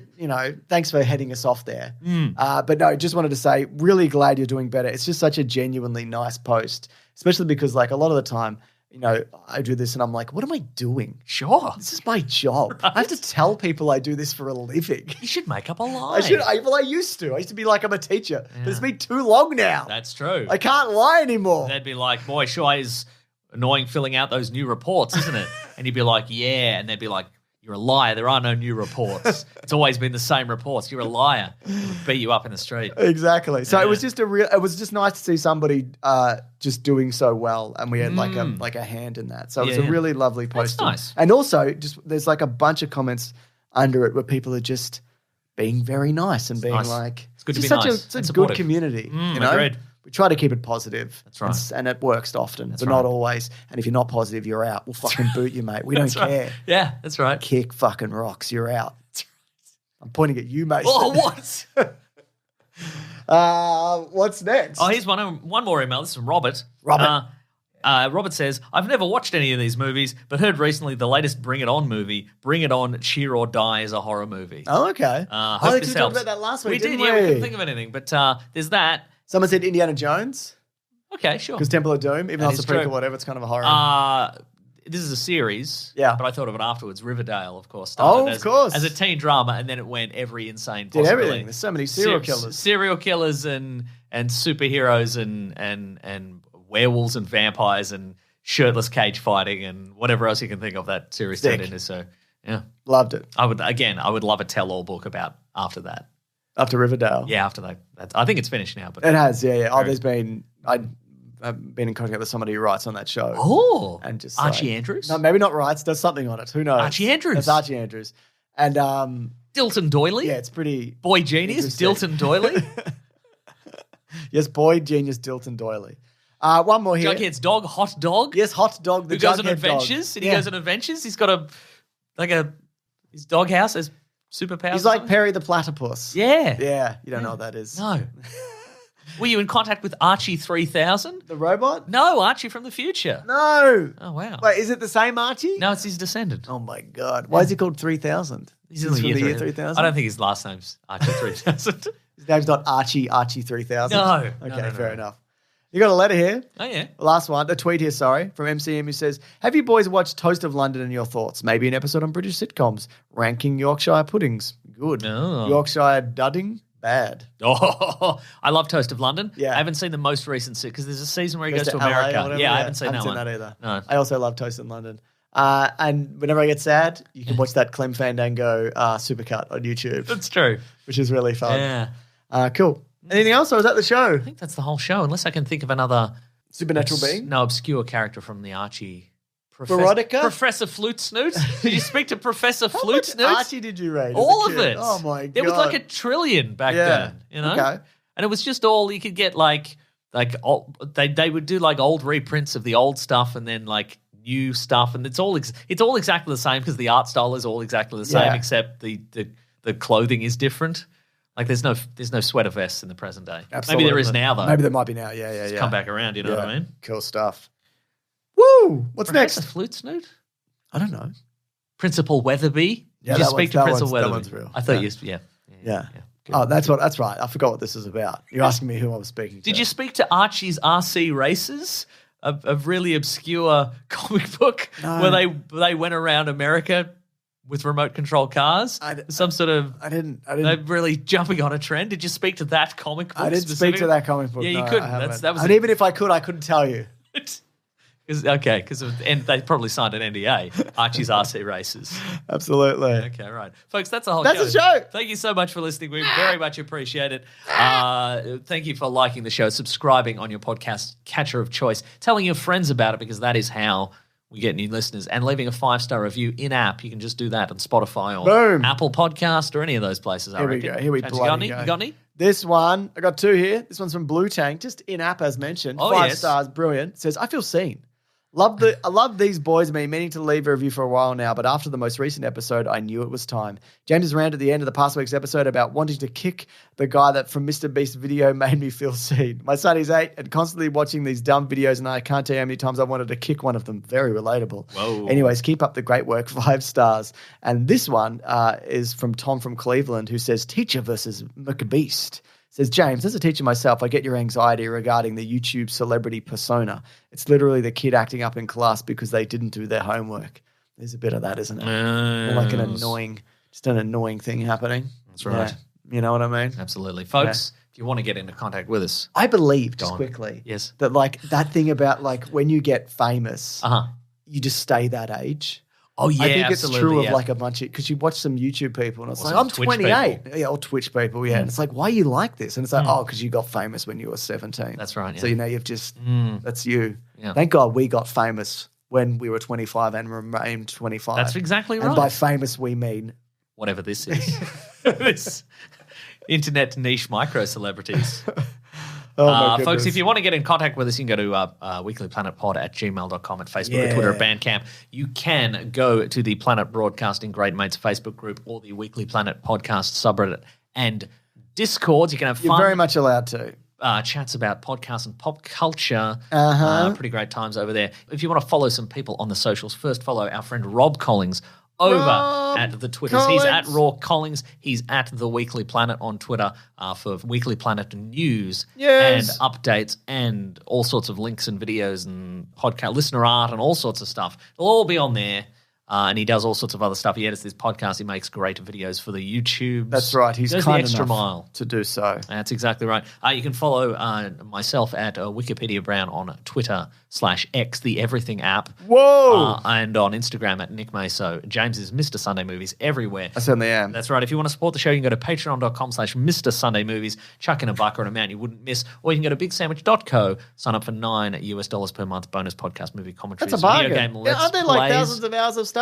thanks for heading us off there. But no, just wanted to say, really glad you're doing better. It's just such a genuinely nice post, especially because like a lot of the time, I do this and I'm like, what am I doing? Sure. This is my job. Right? I have to tell people I do this for a living. You should make up a lie. I used to. I used to be like, I'm a teacher. Yeah. But it's been too long now. That's true. I can't lie anymore. They'd be like, boy, sure is annoying filling out those new reports, isn't it? And you'd be like, yeah. And they'd be like, you're a liar. There are no new reports. It's always been the same reports. You're a liar. We'll beat you up in the street. Exactly. So it was just nice to see somebody just doing so well, and we had like a hand in that. So it was a really lovely post. That's nice. And also, just there's like a bunch of comments under it where people are just being very nice and being like, it's good to be such nice. It's a good community. Agreed. We try to keep it positive. That's right. And it works often, but not always. And if you're not positive, you're out. We'll fucking boot you, mate. We don't care. Right. Yeah, that's right. Kick fucking rocks. You're out. I'm pointing at you, mate. Oh, what? What's next? Oh, here's one more email. This is from Robert. Robert says, I've never watched any of these movies, but heard recently the latest Bring It On movie, Bring It On, Cheer or Die, is a horror movie. Oh, okay. I think we talked about that last week, didn't we? Yeah, we couldn't think of anything. But there's that. Someone said Indiana Jones. Okay, sure. Because Temple of Doom, even though it's a prequel, whatever, it's kind of a horror. This is a series, but I thought of it afterwards. Riverdale, of course. Of course. As a teen drama, and then it went every insane Did possibility. everything. There's so many serial killers. Serial killers and superheroes and werewolves and vampires and shirtless cage fighting and whatever else you can think of that series turned into. So, yeah. Loved it. I would love a tell-all book about after that. After Riverdale? Yeah, after that. I think it's finished now. But it has, yeah. Oh, I've been in contact with somebody who writes on that show. Oh. And just Archie Andrews? No, maybe not writes, does something on it. Who knows? Archie Andrews. It's Archie Andrews. And Dilton Doily? Yeah, it's pretty boy genius, Dilton Doily. Yes, boy genius Dilton Doily. One more here. Jughead's dog, Hot Dog. Yes, Hot Dog, the who goes Jughead on adventures. Dog. And he goes on adventures. He's got his doghouse has superpowers. He's like Perry the Platypus. Yeah. Yeah, you don't know what that is. No. Were you in contact with Archie 3000? The robot? No, Archie from the future. No. Oh, wow. Wait, is it the same Archie? No, it's his descendant. Oh, my God. Why is he called 3000? He's in the year 3000. I don't think his last name's Archie 3000. His name's not Archie 3000? No. Okay, fair enough. You got a letter here. Oh, yeah. Last one, a tweet here, from MCM who says, have you boys watched Toast of London and your thoughts? Maybe an episode on British sitcoms. Ranking Yorkshire puddings. Good. Oh. Yorkshire dudding. Bad. Oh, I love Toast of London. Yeah. I haven't seen the most recent because there's a season where he goes to LA America. Yeah, I haven't seen that one. that either. No. I also love Toast in London. And whenever I get sad, you can watch that Clem Fandango supercut on YouTube. That's true. Which is really fun. Yeah. Cool. Anything else, or is that the show? I think that's the whole show, unless I can think of another supernatural being? No, obscure character from the Archie. Veronica? Professor Flute Snoot? Did you speak to Professor Flute Snoot? Archie did you read? All of it. Oh, my God. There was like a trillion back then, you know? Okay. And it was just all, you could get like they would do like old reprints of the old stuff and then like new stuff. And it's all exactly the same because the art style is all exactly the same except the clothing is different. Like there's no sweater vests in the present day. Absolutely. Maybe there is now though. Maybe there might be now. Yeah. It's come back around. You know what I mean? Cool stuff. Woo! What's Perhaps next? a flute snoot. I don't know. Principal Weatherby. Yeah, Did you that speak one's- to that Principal one's- that Weatherby? one's real. I thought Yeah. Yeah. Good. Oh, that's right. I forgot what this is about. You're asking me who I was speaking to. Did you speak to Archie's RC Races? A really obscure comic book No. where they went around America with remote control cars. Some sort of I didn't. they're really jumping on a trend. Did you speak to that comic book? I didn't speak specifically? to that comic book. Yeah, you no, couldn't. I haven't. That was and even if I could, I couldn't tell you. Because they probably signed an NDA. Archie's RC Races. Absolutely. Okay, right. Folks, that's the whole That's show. the show. Thank you so much for listening. We very much appreciate it. Thank you for liking the show, subscribing on your podcast catcher of choice, telling your friends about it because that is how we get new listeners, and leaving a 5-star review in-app. You can just do that on Spotify or Boom. Apple Podcast or any of those places, I Here we reckon. go. Here we James, bloody you go. got any? This one, I got 2 here. This one's from Blue Tank, just in-app as mentioned. Oh, 5 yes. stars, brilliant. Says, I feel seen. I love these boys. I've been meaning to leave a review for a while now, but after the most recent episode, I knew it was time. James ran at the end of the past week's episode about wanting to kick the guy that from Mr. Beast's video made me feel seen. My son is 8 and constantly watching these dumb videos, and I can't tell you how many times I wanted to kick one of them. Very relatable. Whoa. Anyways, keep up the great work. 5 stars. And this one is from Tom from Cleveland, who says, Teacher versus McBeast. Says, James, as a teacher myself, I get your anxiety regarding the YouTube celebrity persona. It's literally the kid acting up in class because they didn't do their homework. There's a bit of that, isn't it? More like an annoying thing happening. That's right. Yeah. You know what I mean? Absolutely. Folks, if you want to get into contact with us, I believe, just on. quickly, Yes. that like that thing about like when you get famous, you just stay that age. Oh, yeah, I think absolutely, it's true of yeah. like a bunch of, because you watch some YouTube people and it's Or like, some I'm Twitch 28. people. Yeah, or Twitch people, yeah. And it's like, why are you like this? And it's like, oh, because you got famous when you were 17. That's right, So, yeah. you know, you've just, that's you. Yeah. Thank God we got famous when we were 25 and remained 25. That's exactly right. And by famous, we mean. Whatever this is. This internet niche micro celebrities. Oh, my Folks, goodness. if you want to get in contact with us, you can go to weeklyplanetpod@gmail.com, at Facebook, at Twitter, at Bandcamp. You can go to the Planet Broadcasting Great Mates Facebook group or the Weekly Planet podcast subreddit and Discords. You can have You're fun very much allowed to. chats about podcasts and pop culture. Uh-huh. Pretty great times over there. If you want to follow some people on the socials, first follow our friend Rob Collins over at the Twitters. He's at Raw Collins. He's at The Weekly Planet on Twitter for Weekly Planet news Yes. and updates and all sorts of links and videos and podcast listener art and all sorts of stuff. It'll all be on there. And he does all sorts of other stuff. He edits this podcast. He makes great videos for the YouTube. That's right. He's goes kind the extra enough mile to do so. That's exactly right. You can follow myself at Wikipedia Brown on Twitter/X, the Everything app. Whoa! And on Instagram at Nick Maso. James is Mr. Sunday Movies everywhere. I certainly am. That's right. If you want to support the show, you can go to patreon.com/Mr. Sunday Movies. Chuck in a buck or an amount you wouldn't miss. Or you can go to bigsandwich.co, sign up for $9 per month, bonus podcast movie commentaries. That's a bargain. Video game Yeah, let's aren't there like plays. thousands of hours of stuff?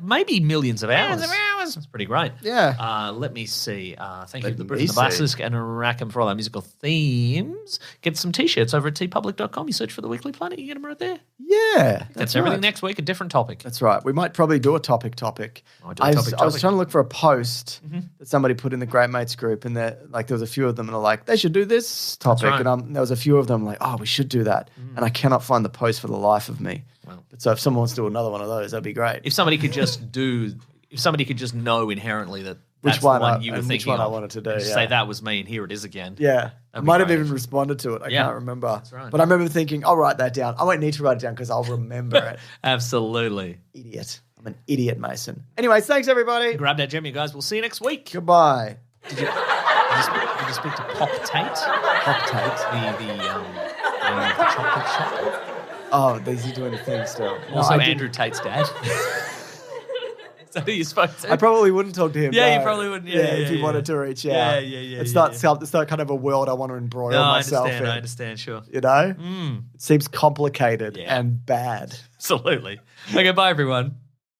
Maybe millions of hours. Millions of hours. That's pretty great. Yeah. Let me see. Thank you Let to the me Brit and the see. Basilisk and Rackham for all our musical themes. Get some t-shirts over at tpublic.com. You search for The Weekly Planet, you get them right there. Yeah. That's everything right. next week, a different topic. That's right. We might probably do a topic. Oh, do a I topic. was trying to look for a post that somebody put in the Great Mates group, and there was a few of them, and they're like, they should do this topic. right. And there was a few of them like, oh, we should do that. And I cannot find the post for the life of me. Well. But so if someone wants to do another one of those, that'd be great. If somebody could just know inherently that Which that's one the I- one you were and thinking which one I of, wanted to do, and just yeah. say that was me and here it is again. Yeah. I That'd be might have great. even responded to it. I Yeah. can't remember. That's right. But I remember thinking, I'll write that down. I won't need to write it down because I'll remember it. Absolutely. Idiot. I'm an idiot, Mason. Anyways, thanks, everybody. Grab that gem, you guys. We'll see you next week. Goodbye. Did you speak to Pop Tate? Pop Tate. The chocolate shop? Oh, is he doing the thing still? No, Also I didn't. Andrew Tate's dad. Is that who you spoke to? I probably wouldn't talk to him. Yeah, you no. probably wouldn't. If he wanted to reach out. Yeah. It's not it's not kind of a world I want to embroil No, I myself understand. in. I understand. Sure. You know? It seems complicated Yeah. and bad. Absolutely. Okay, bye, everyone.